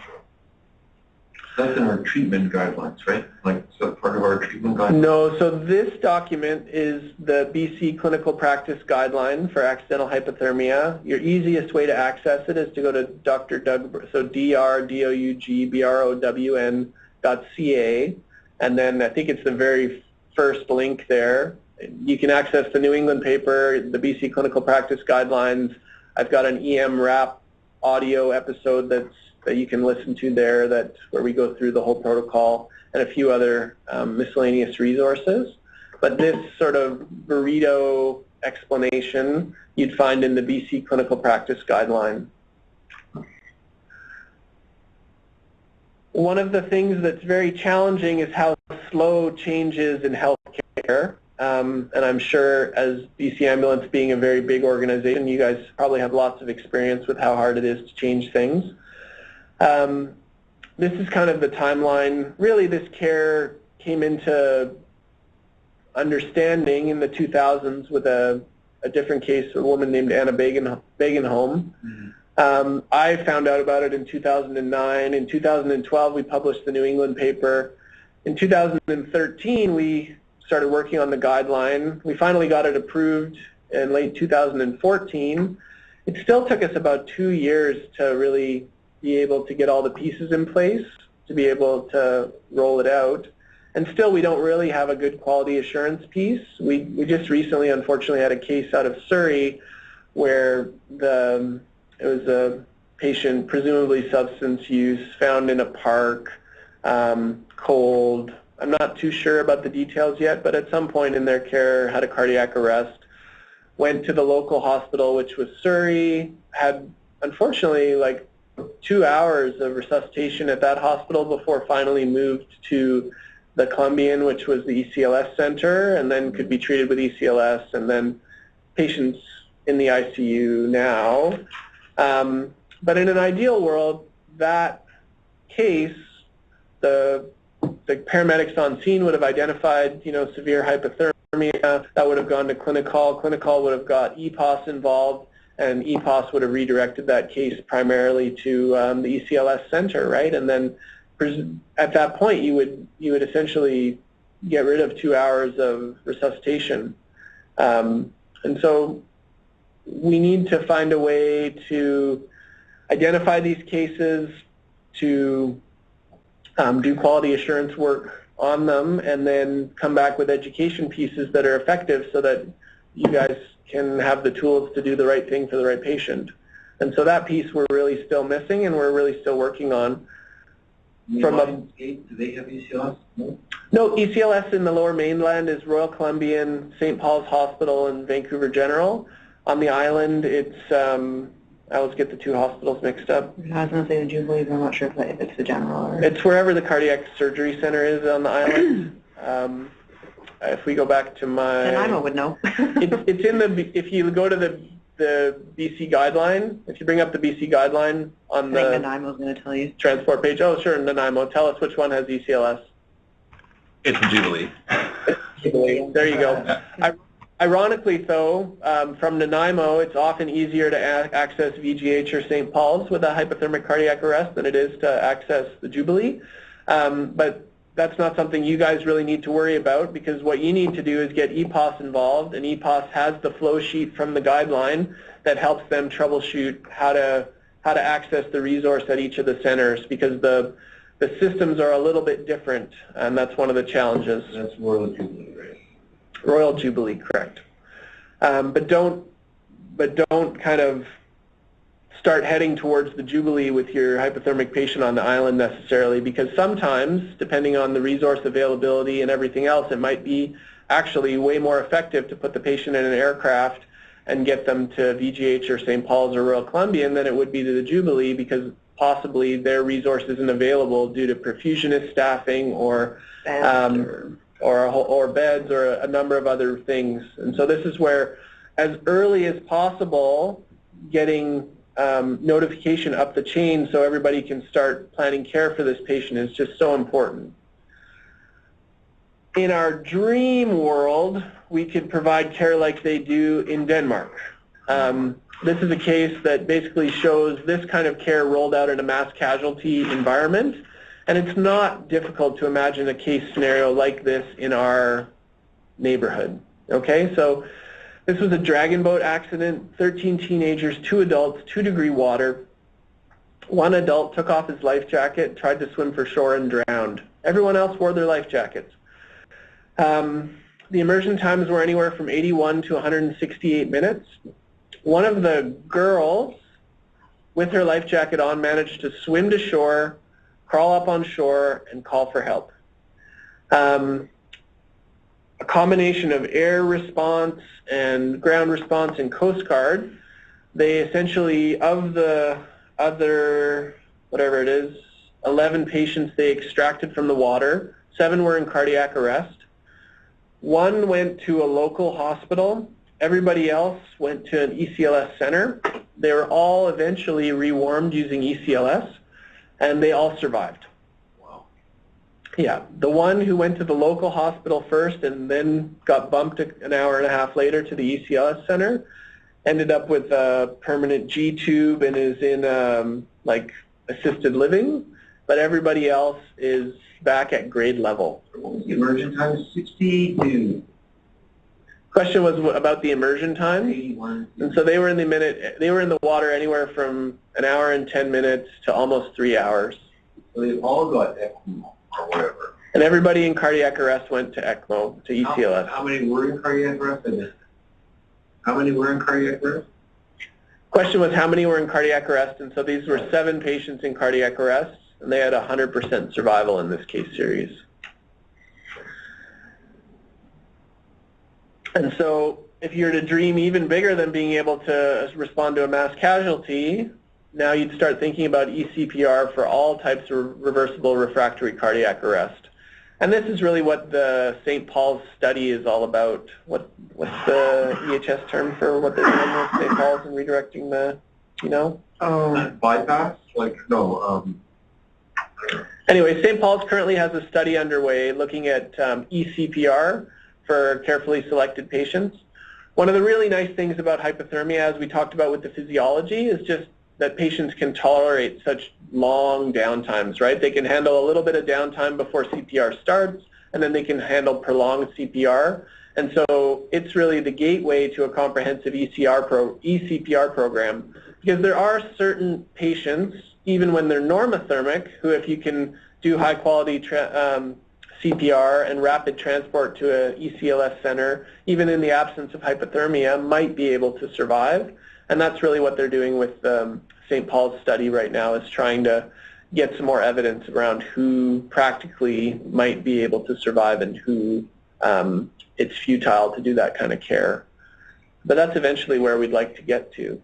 That's in our treatment guidelines, right? Like, so part of our treatment guidelines? No, so this document is the BC Clinical Practice Guideline for Accidental Hypothermia. Your easiest way to access it is to go to Dr. Doug, so DRDOUGBROWN.ca, and then I think it's the very first link there. You can access the New England paper, the BC Clinical Practice Guidelines. I've got an EM wrap audio episode that you can listen to there, where we go through the whole protocol, and a few other miscellaneous resources. But this sort of burrito explanation you'd find in the BC Clinical Practice Guideline. One of the things that's very challenging is how slow changes in healthcare. And I'm sure, as BC Ambulance being a very big organization, you guys probably have lots of experience with how hard it is to change things. This is kind of the timeline. Really, this care came into understanding in the 2000s with a different case, a woman named Anna Bagenholm. Mm-hmm. I found out about it in 2009. In 2012, we published the New England paper. In 2013, we started working on the guideline. We finally got it approved in late 2014. It still took us about 2 years to really be able to get all the pieces in place to be able to roll it out. And still, we don't really have a good quality assurance piece. We just recently, unfortunately, had a case out of Surrey where it was a patient, presumably substance use, found in a park, cold. I'm not too sure about the details yet, but at some point in their care had a cardiac arrest, went to the local hospital, which was Surrey, had, unfortunately, like 2 hours of resuscitation at that hospital before finally moved to the Columbian, which was the ECLS center, and then could be treated with ECLS, and then patients in the ICU now. But in an ideal world, that case, the paramedics on scene would have identified, severe hypothermia. That would have gone to Clinical. Clinical would have got EPOS involved, and EPOS would have redirected that case primarily to the ECLS center, right? And then at that point, you would essentially get rid of 2 hours of resuscitation. And so we need to find a way to identify these cases, to do quality assurance work on them, and then come back with education pieces that are effective so that you guys can have the tools to do the right thing for the right patient. And so that piece we're really still missing, and we're really still working on. Do they have ECLS? No, ECLS in the Lower Mainland is Royal Columbian, St. Paul's Hospital, and Vancouver General. On the island, it's, I always get the two hospitals mixed up. I was going to say the Jubilee, but I'm not sure if it's the General. Or... It's wherever the cardiac surgery center is on the island. If we go back to my... Nanaimo would know. it's in the, if you go to the BC Guideline, if you bring up the BC Guideline on the... I think Nanaimo's going to tell you. Transport page. Oh, sure, Nanaimo. Tell us which one has ECLS. It's the Jubilee. Jubilee. There you go. Yeah. Ironically, though, from Nanaimo, it's often easier to access VGH or St. Paul's with a hypothermic cardiac arrest than it is to access the Jubilee. But that's not something you guys really need to worry about, because what you need to do is get EPOS involved, and EPOS has the flow sheet from the guideline that helps them troubleshoot how to access the resource at each of the centers, because the systems are a little bit different, and that's one of the challenges. That's Royal Jubilee, right? Royal Jubilee, correct. But don't kind of start heading towards the Jubilee with your hypothermic patient on the island necessarily, because sometimes, depending on the resource availability and everything else, it might be actually way more effective to put the patient in an aircraft and get them to VGH or St. Paul's or Royal Columbian than it would be to the Jubilee, because possibly their resource isn't available due to perfusionist staffing or beds or a number of other things. And so this is where, as early as possible, getting notification up the chain so everybody can start planning care for this patient is just so important. In our dream world, we could provide care like they do in Denmark. This is a case that basically shows this kind of care rolled out in a mass casualty environment, and it's not difficult to imagine a case scenario like this in our neighborhood. Okay, so this was a dragon boat accident, 13 teenagers, 2 adults, 2-degree water. One adult took off his life jacket, tried to swim for shore, and drowned. Everyone else wore their life jackets. The immersion times were anywhere from 81 to 168 minutes. One of the girls, with her life jacket on, managed to swim to shore, crawl up on shore, and call for help. A combination of air response and ground response and Coast Guard, they essentially, of the other, whatever it is, 11 patients they extracted from the water, 7 were in cardiac arrest. 1 went to a local hospital. Everybody else went to an ECLS center. They were all eventually rewarmed using ECLS, and they all survived. Wow. Yeah, the one who went to the local hospital first and then got bumped an hour and a half later to the ECLS center ended up with a permanent G-tube and is in like assisted living, but everybody else is back at grade level. What was the immersion time? 62. Question was about the immersion time. 81. And so they were in the water anywhere from an hour and 10 minutes to almost 3 hours. So they all got ECMO or whatever. And everybody in cardiac arrest went to ECMO, to ECLS. How many were in cardiac arrest? How many were in cardiac arrest? Question was how many were in cardiac arrest, and so these were 7 patients in cardiac arrest, and they had 100% survival in this case series. And so if you were to dream even bigger than being able to respond to a mass casualty, now you'd start thinking about eCPR for all types of reversible refractory cardiac arrest. And this is really what the St. Paul's study is all about. What's the EHS term for what they're doing with St. Paul's and redirecting the, you know? Bypass? Like, no. Anyway, St. Paul's currently has a study underway looking at eCPR for carefully selected patients. One of the really nice things about hypothermia, as we talked about with the physiology, is just that patients can tolerate such long downtimes, right? They can handle a little bit of downtime before CPR starts, and then they can handle prolonged CPR. And so it's really the gateway to a comprehensive eCPR program, because there are certain patients, even when they're normothermic, who if you can do high-quality CPR and rapid transport to a ECLS center, even in the absence of hypothermia, might be able to survive. And that's really what they're doing with St. Paul's study right now, is trying to get some more evidence around who practically might be able to survive and who it's futile to do that kind of care. But that's eventually where we'd like to get to.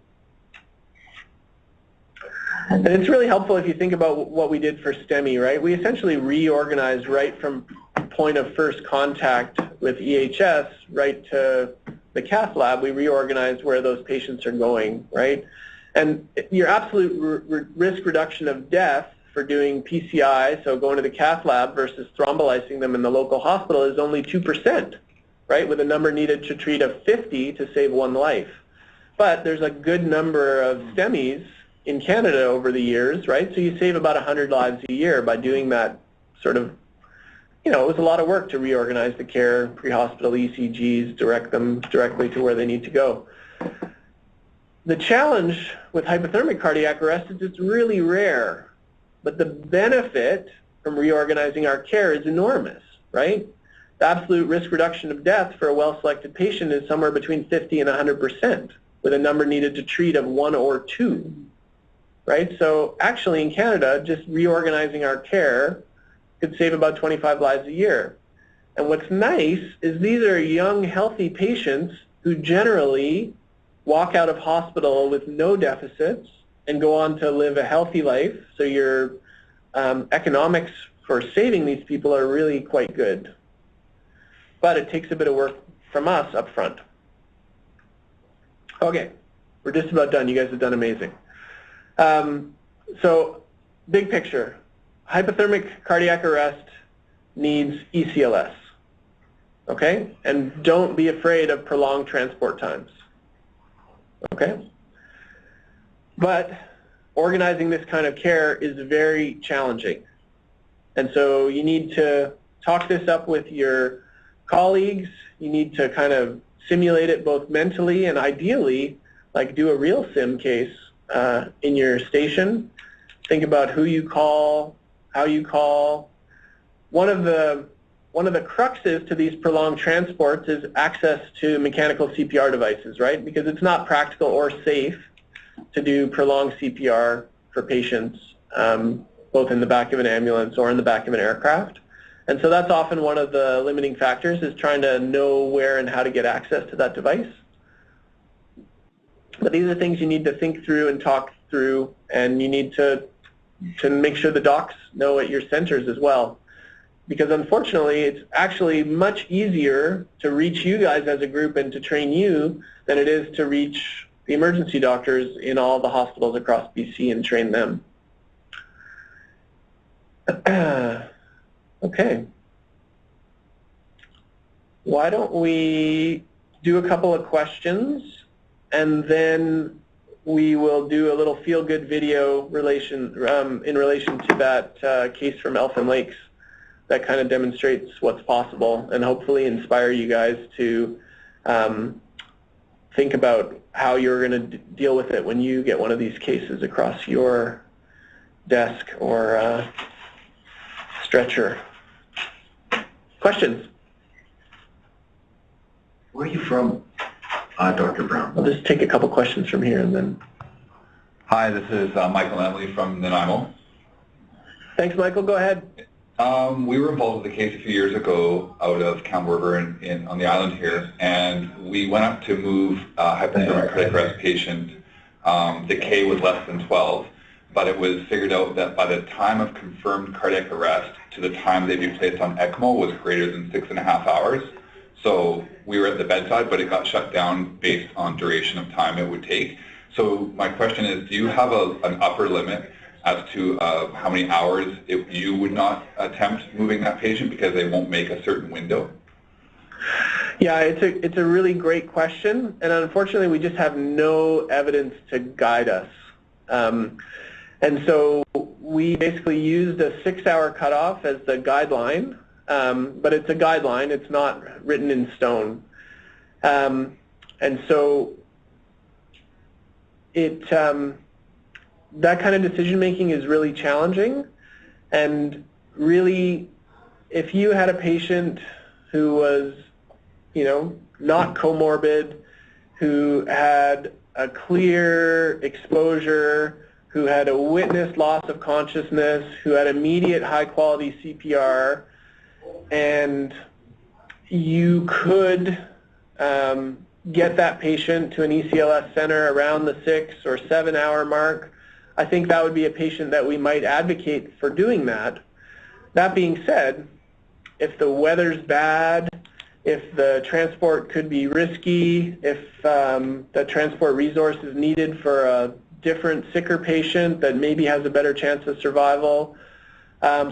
And it's really helpful if you think about what we did for STEMI, right? We essentially reorganized right from point of first contact with EHS right to the cath lab. We reorganized where those patients are going, right? And your absolute risk reduction of death for doing PCI, so going to the cath lab versus thrombolyzing them in the local hospital, is only 2%, right? With a number needed to treat of 50 to save 1 life. But there's a good number of STEMIs in Canada over the years, right? So you save about 100 lives a year by doing that sort of, you know, it was a lot of work to reorganize the care, pre-hospital ECGs, direct them directly to where they need to go. The challenge with hypothermic cardiac arrest is it's really rare, but the benefit from reorganizing our care is enormous, right? The absolute risk reduction of death for a well-selected patient is somewhere between 50 and 100%, with a number needed to treat of 1 or 2. Right? So actually in Canada, just reorganizing our care could save about 25 lives a year. And what's nice is these are young, healthy patients who generally walk out of hospital with no deficits and go on to live a healthy life. So your economics for saving these people are really quite good. But it takes a bit of work from us up front. Okay, we're just about done. You guys have done amazing. So big picture, hypothermic cardiac arrest needs ECLS. Okay, and don't be afraid of prolonged transport times. Okay, but organizing this kind of care is very challenging, and so you need to talk this up with your colleagues. You need to kind of simulate it both mentally and ideally, like do a real sim case in your station. Think about who you call, how you call. One of the cruxes to these prolonged transports is access to mechanical CPR devices, right? Because it's not practical or safe to do prolonged CPR for patients, both in the back of an ambulance or in the back of an aircraft. And so that's often one of the limiting factors, is trying to know where and how to get access to that device. But these are things you need to think through and talk through, and you need to make sure the docs know at your centers as well. Because unfortunately, it's actually much easier to reach you guys as a group and to train you than it is to reach the emergency doctors in all the hospitals across BC and train them. Okay. Why don't we do a couple of questions, and then we will do a little feel-good video in relation to that case from Elfin Lakes that kind of demonstrates what's possible and hopefully inspire you guys to think about how you're going to deal with it when you get one of these cases across your desk or stretcher. Questions? Where are you from, Dr. Brown? I'll just take a couple questions from here and then. Hi, this is Michael and Emily from Nanaimo. Thanks, Michael. Go ahead. We were involved with a case a few years ago out of Camp River on the island here, and we went up to move a hypothermic cardiac arrest patient. The K was less than 12, but it was figured out that by the time of confirmed cardiac arrest to the time they'd be placed on ECMO was greater than 6.5 hours. So we were at the bedside, but it got shut down based on duration of time it would take. So my question is, do you have an upper limit as to how many hours you would not attempt moving that patient because they won't make a certain window? Yeah, it's a really great question, and unfortunately we just have no evidence to guide us. And so we basically used a 6-hour cutoff as the guideline, but it's a guideline, it's not written in stone. And so that kind of decision making is really challenging, and really if you had a patient who was, not comorbid, who had a clear exposure, who had a witnessed loss of consciousness, who had immediate high-quality CPR, and you could get that patient to an ECLS center around the 6 or 7 hour mark, I think that would be a patient that we might advocate for doing that. That being said, if the weather's bad, if the transport could be risky, if the transport resource is needed for a different, sicker patient that maybe has a better chance of survival,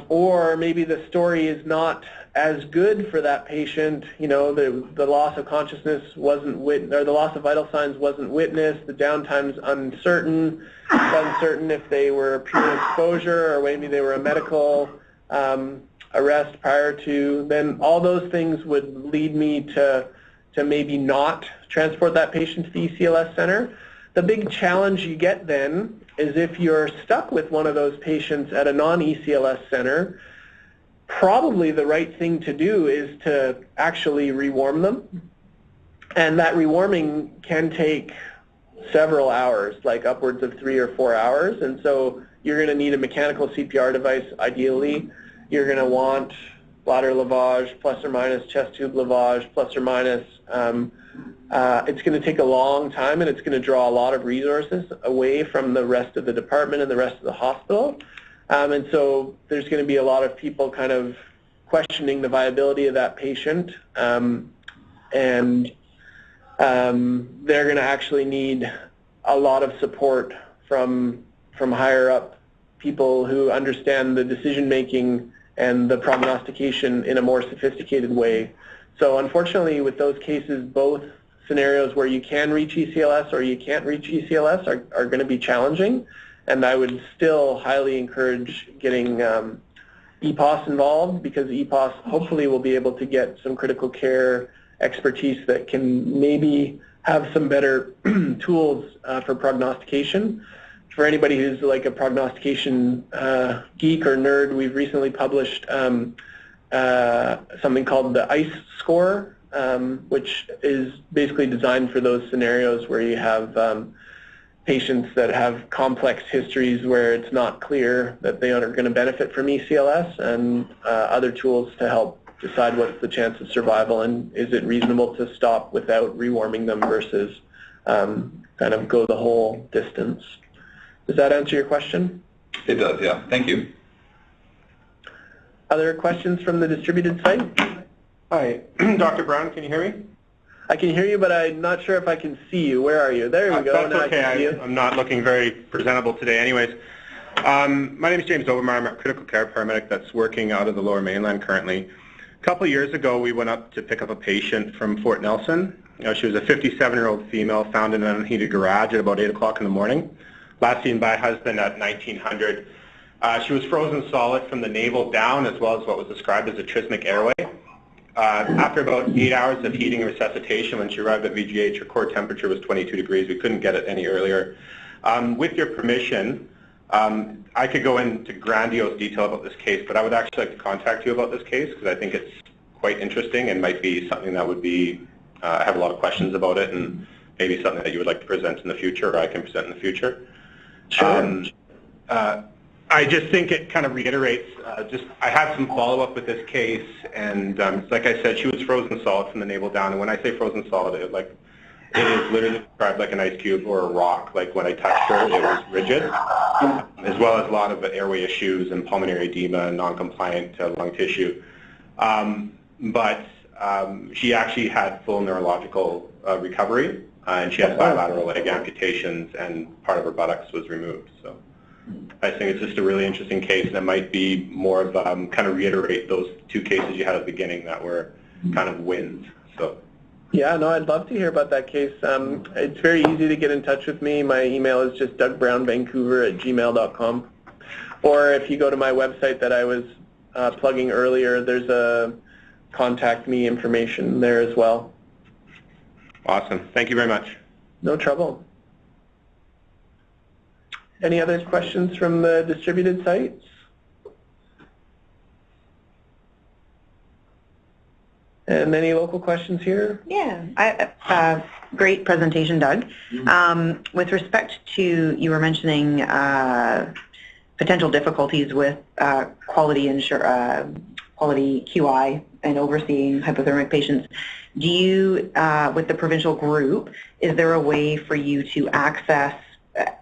or maybe the story is not as good for that patient, the loss of consciousness wasn't or the loss of vital signs wasn't witnessed, the downtime's uncertain. It's uncertain if they were pure exposure or maybe they were a medical arrest prior to, then all those things would lead me to maybe not transport that patient to the ECLS center. The big challenge you get then is if you're stuck with one of those patients at a non-ECLS center, probably the right thing to do is to actually rewarm them. And that rewarming can take several hours, like upwards of 3 or 4 hours. And so you're going to need a mechanical CPR device ideally. You're going to want bladder lavage, plus or minus chest tube lavage, plus or minus. It's going to take a long time, and it's going to draw a lot of resources away from the rest of the department and the rest of the hospital. And so there's going to be a lot of people kind of questioning the viability of that patient, and they're going to actually need a lot of support from higher up people who understand the decision making and the prognostication in a more sophisticated way. So unfortunately, with those cases, both scenarios where you can reach ECLS or you can't reach ECLS are going to be challenging, and I would still highly encourage getting EPOS involved, because EPOS hopefully will be able to get some critical care expertise that can maybe have some better tools for prognostication. For anybody who's like a prognostication geek or nerd, we've recently published something called the ICE score, which is basically designed for those scenarios where you have patients that have complex histories where it's not clear that they are going to benefit from ECLS, and other tools to help decide what's the chance of survival and is it reasonable to stop without rewarming them versus kind of go the whole distance. Does that answer your question? It does, yeah. Thank you. Other questions from the distributed site? Hi, Dr. Brown, can you hear me? I can hear you, but I'm not sure if I can see you. Where are you? There we go. That's now okay. I'm not looking very presentable today anyways. My name is James Overmeyer. I'm a critical care paramedic that's working out of the Lower Mainland currently. A couple of years ago, we went up to pick up a patient from Fort Nelson. She was a 57-year-old female found in an unheated garage at about 8 o'clock in the morning. Last seen by husband at 1900. She was frozen solid from the navel down, as well as what was described as a trismic airway. After about 8 hours of heating and resuscitation, when she arrived at VGH, her core temperature was 22 degrees. We couldn't get it any earlier. With your permission, I could go into grandiose detail about this case, but I would actually like to contact you about this case because I think it's quite interesting and might be something that would be, I have a lot of questions about it, and maybe something that you would like to present in the future, or I can present in the future. Sure. I just think it kind of reiterates, I had some follow-up with this case, and like I said, she was frozen solid from the navel down, and when I say frozen solid, it is literally described like an ice cube or a rock. Like when I touched her, it was rigid, as well as a lot of airway issues and pulmonary edema and non-compliant lung tissue. But she actually had full neurological recovery, and she had bilateral leg amputations, and part of her buttocks was removed. So I think it's just a really interesting case, and it might be more of kind of reiterate those two cases you had at the beginning that were kind of wins. So. Yeah, no, I'd love to hear about that case. It's very easy to get in touch with me. My email is just dougbrownvancouver@gmail.com. Or if you go to my website that I was plugging earlier, there's a contact me information there as well. Awesome. Thank you very much. No trouble. Any other questions from the distributed sites? And any local questions here? Yeah, great presentation, Doug. With respect to, you were mentioning potential difficulties with quality QI and overseeing hypothermic patients. Do you, with the provincial group, is there a way for you to access,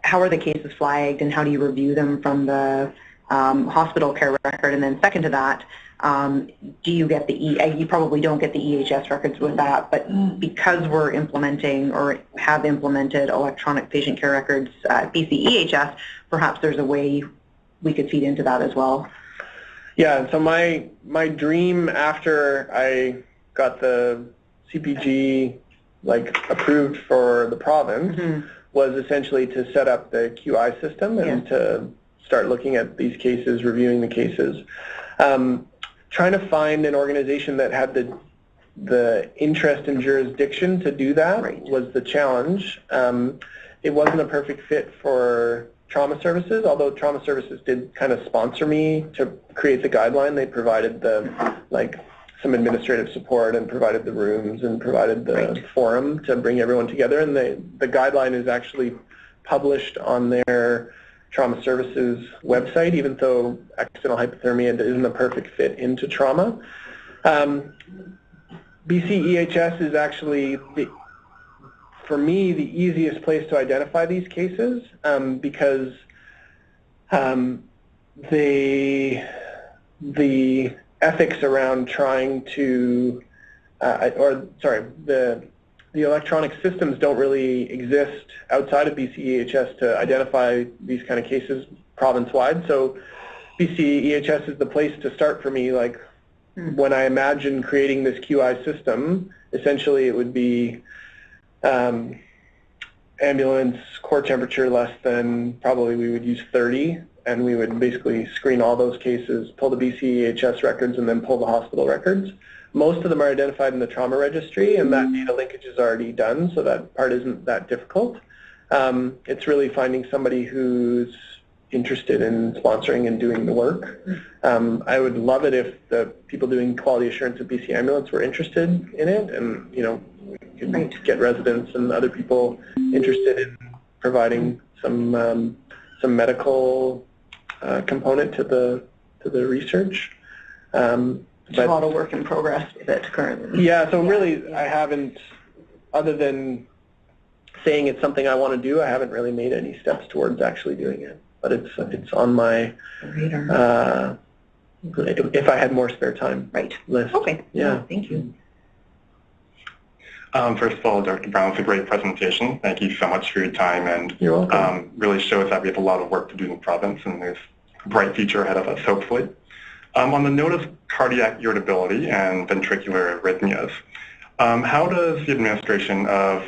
how are the cases flagged and how do you review them from the hospital care record? And then second to that, do you get the, you probably don't get the EHS records with that, but because we're implementing or have implemented electronic patient care records at BCEHS, perhaps there's a way we could feed into that as well. Yeah, so my dream after I got the CPG approved for the province was essentially to set up the QI system and to start looking at these cases, reviewing the cases. Trying to find an organization that had the interest and jurisdiction to do that was the challenge. It wasn't a perfect fit for trauma services, although trauma services did kind of sponsor me to create the guideline. They provided the some administrative support and provided the rooms and provided the forum to bring everyone together. And the guideline is actually published on their trauma services website, even though accidental hypothermia isn't a perfect fit into trauma. BCEHS is actually, for me, the easiest place to identify these cases because the ethics around trying to, the electronic systems don't really exist outside of BCEHS to identify these kind of cases province-wide. So BCEHS is the place to start for me. Like when I imagine creating this QI system, essentially it would be ambulance core temperature less than, probably we would use 30, and we would basically screen all those cases, pull the BCEHS records, and then pull the hospital records. Most of them are identified in the trauma registry, and that data linkage is already done, so that part isn't that difficult. It's really finding somebody who's interested in sponsoring and doing the work. I would love it if the people doing quality assurance at BC Ambulance were interested in it, and we could get residents and other people interested in providing some medical component to the research. There's a lot of work in progress with it currently. Yeah, so really I haven't, other than saying it's something I want to do, I haven't really made any steps towards actually doing it. But it's on my radar. If I had more spare time list. Okay. Yeah. Thank you. First of all, Dr. Brown, it's a great presentation. Thank you so much for your time, and you're welcome. Really shows that we have a lot of work to do in the province, and there's a bright future ahead of us, hopefully. On the note of cardiac irritability and ventricular arrhythmias, how does the administration of,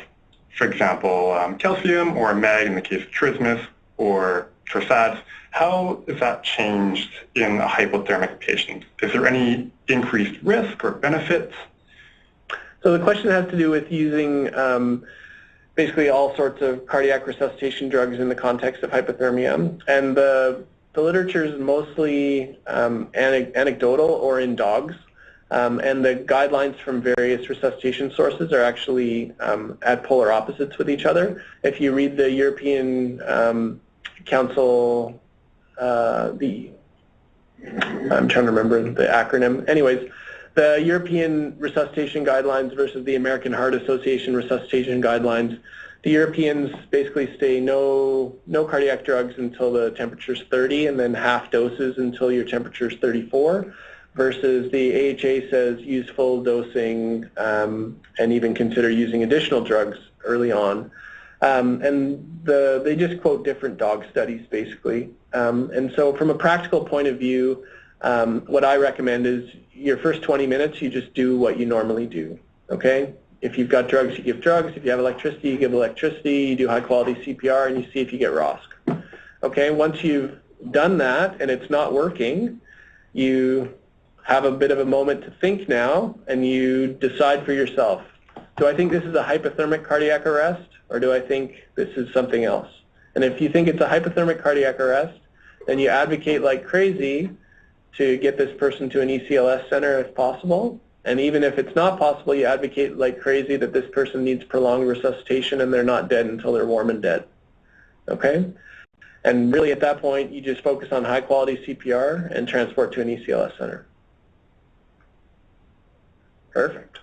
for example, calcium or MEG in the case of trismus or Trisats, how is that changed in a hypothermic patient? Is there any increased risk or benefits? So the question has to do with using basically all sorts of cardiac resuscitation drugs in the context of hypothermia, and the literature is mostly anecdotal or in dogs, and the guidelines from various resuscitation sources are actually at polar opposites with each other. If you read the European Council, I'm trying to remember the acronym. Anyways, the European Resuscitation Guidelines versus the American Heart Association Resuscitation Guidelines, the Europeans basically say no cardiac drugs until the temperature's 30, and then half doses until your temperature's 34, versus the AHA says use full dosing and even consider using additional drugs early on. And they just quote different dog studies basically. And so from a practical point of view, what I recommend is your first 20 minutes you just do what you normally do, okay? If you've got drugs, you give drugs. If you have electricity, you give electricity. You do high-quality CPR, and you see if you get ROSC. Okay, once you've done that and it's not working, you have a bit of a moment to think now, and you decide for yourself, do I think this is a hypothermic cardiac arrest, or do I think this is something else? And if you think it's a hypothermic cardiac arrest, then you advocate like crazy to get this person to an ECLS center if possible. And even if it's not possible, you advocate like crazy that this person needs prolonged resuscitation and they're not dead until they're warm and dead. Okay? And really at that point, you just focus on high-quality CPR and transport to an ECLS center. Perfect.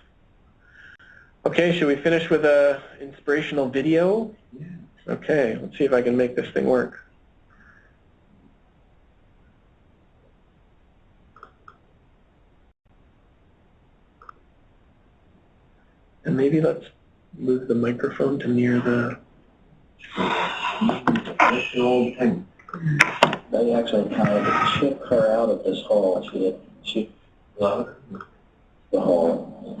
Okay, should we finish with an inspirational video? Yeah. Okay, let's see if I can make this thing work. And maybe let's move the microphone to near the... That's the old thing. They actually kind of shook her out of this hole. She loved the hole.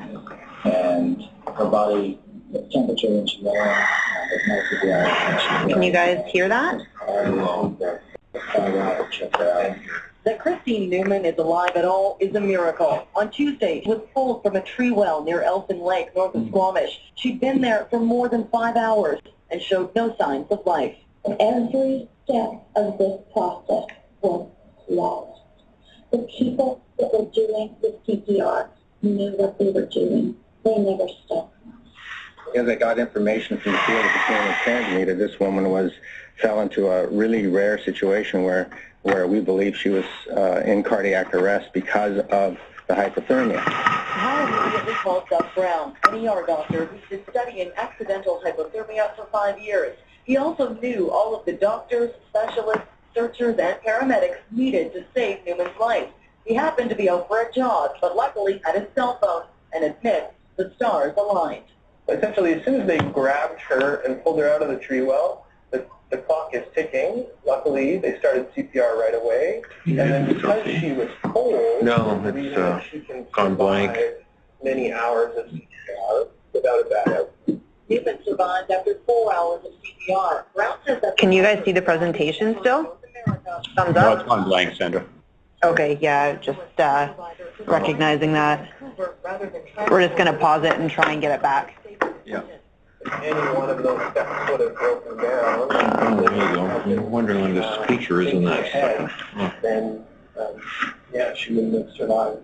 And her body, the temperature when she went on, Can you guys hear that? That Christine Newman is alive at all is a miracle. On Tuesday, she was pulled from a tree well near Elfin Lake, north of Squamish. She'd been there for more than 5 hours and showed no signs of life. Every step of this process was lost. The people that were doing the CPR knew what they were doing. They never stopped. As I got information from the field of the interrogator, this woman was fell into a really rare situation where we believe she was in cardiac arrest because of the hypothermia. How immediately called Doug Brown, an ER doctor who's been studying accidental hypothermia for 5 years. He also knew all of the doctors, specialists, searchers, and paramedics needed to save Newman's life. He happened to be out for a jog, but luckily had his cell phone and admits the stars aligned. Essentially, as soon as they grabbed her and pulled her out of the tree well, the clock is ticking. Luckily, they started CPR right away. And then because she was cold, she can gone blank. Many hours of CPR without a bad outcome. Newman survived after 4 hours of CPR. Brown says that. Can you guys see the presentation still? Thumbs No, up? it's gone blank, Sandra. Okay, yeah, just recognizing that. We're just going to pause it and try and get it back. Yeah. Any one of those steps would have broken down. Oh, there you go. I'm wondering why the speaker isn't that stuff. Oh. Then, she wouldn't have survived.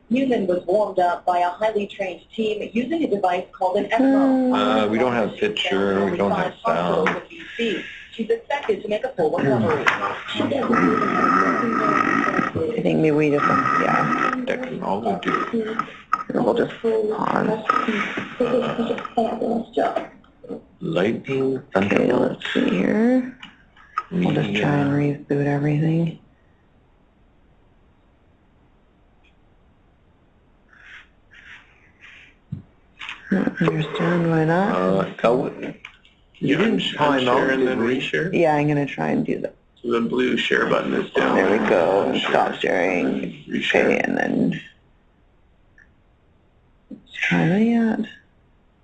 Newman was warmed up by a highly trained team using a device called an ECMO. We don't have picture, we don't have sound. She's expected to make a full recovery. I think maybe we just, yeah. Technology. We'll just pause. Lightning, Okay, thunder. let's see here. We'll just try and reboot everything. I don't understand why not. You didn't time out and then reshare? Yeah, I'm going to try and do that. So the blue share button is down. There we go. And stop sharing. Okay, and then let's try that yet.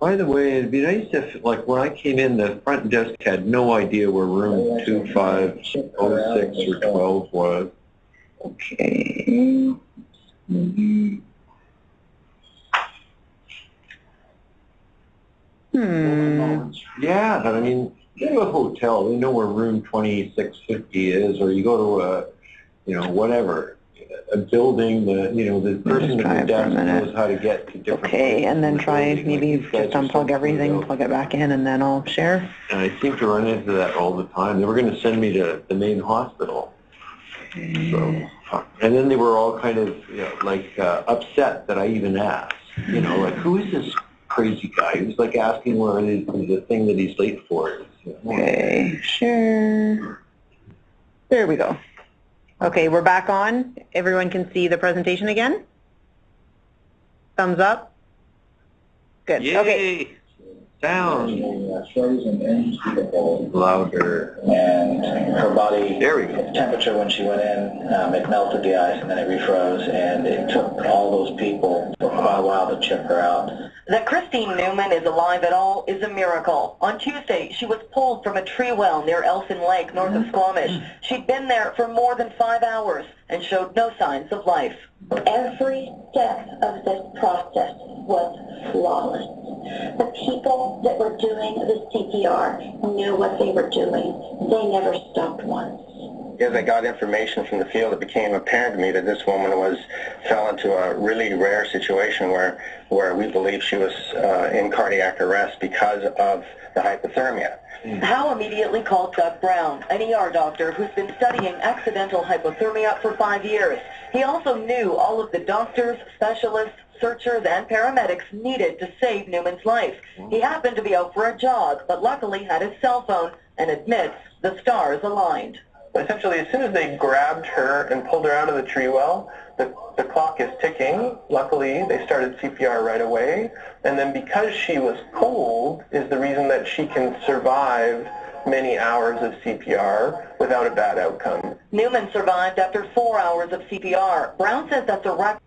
By the way, it'd be nice if, like, when I came in, the front desk had no idea where room 2506 or 12 was. Okay. Yeah, but I mean, you go to a hotel, they know where room 2650 is, or you go to a, whatever, a building, the person at the desk knows how to get to different Okay, and then try buildings. maybe Like, just unplug everything, plug it back in, and then I'll share. And I seem to run into that all the time. They were going to send me to the main hospital. So, and then they were all kind of, upset that I even asked. Like, who is this crazy guy who's like asking where the thing that he's late for is? Okay, share. There we go. Okay, we're back on. Everyone can see the presentation again? Thumbs up? Good. Yay! Okay. Sound. Frozen in, Louder. and her body There we go. temperature when she went in, it melted the ice and then it refroze, and it took all those people quite a while to check her out. That Christine Newman is alive at all is a miracle. On Tuesday, she was pulled from a tree well near Elsin Lake, north of Squamish. She'd been there for more than 5 hours and showed no signs of life. Every step of this process was flawless. The people that were doing the CPR knew what they were doing. They never stopped once. As I got information from the field, it became apparent to me that this woman fell into a really rare situation where we believe she was in cardiac arrest because of the hypothermia. Howe immediately called Doug Brown, an ER doctor who's been studying accidental hypothermia for 5 years. He also knew all of the doctors, specialists, searchers, and paramedics needed to save Newman's life. He happened to be out for a jog, but luckily had his cell phone and admits the stars aligned. Essentially, as soon as they grabbed her and pulled her out of the tree well, the clock is ticking. Luckily, they started CPR right away. And then because she was cold is the reason that she can survive many hours of CPR without a bad outcome. Newman survived after 4 hours of CPR. Brown says that's a record.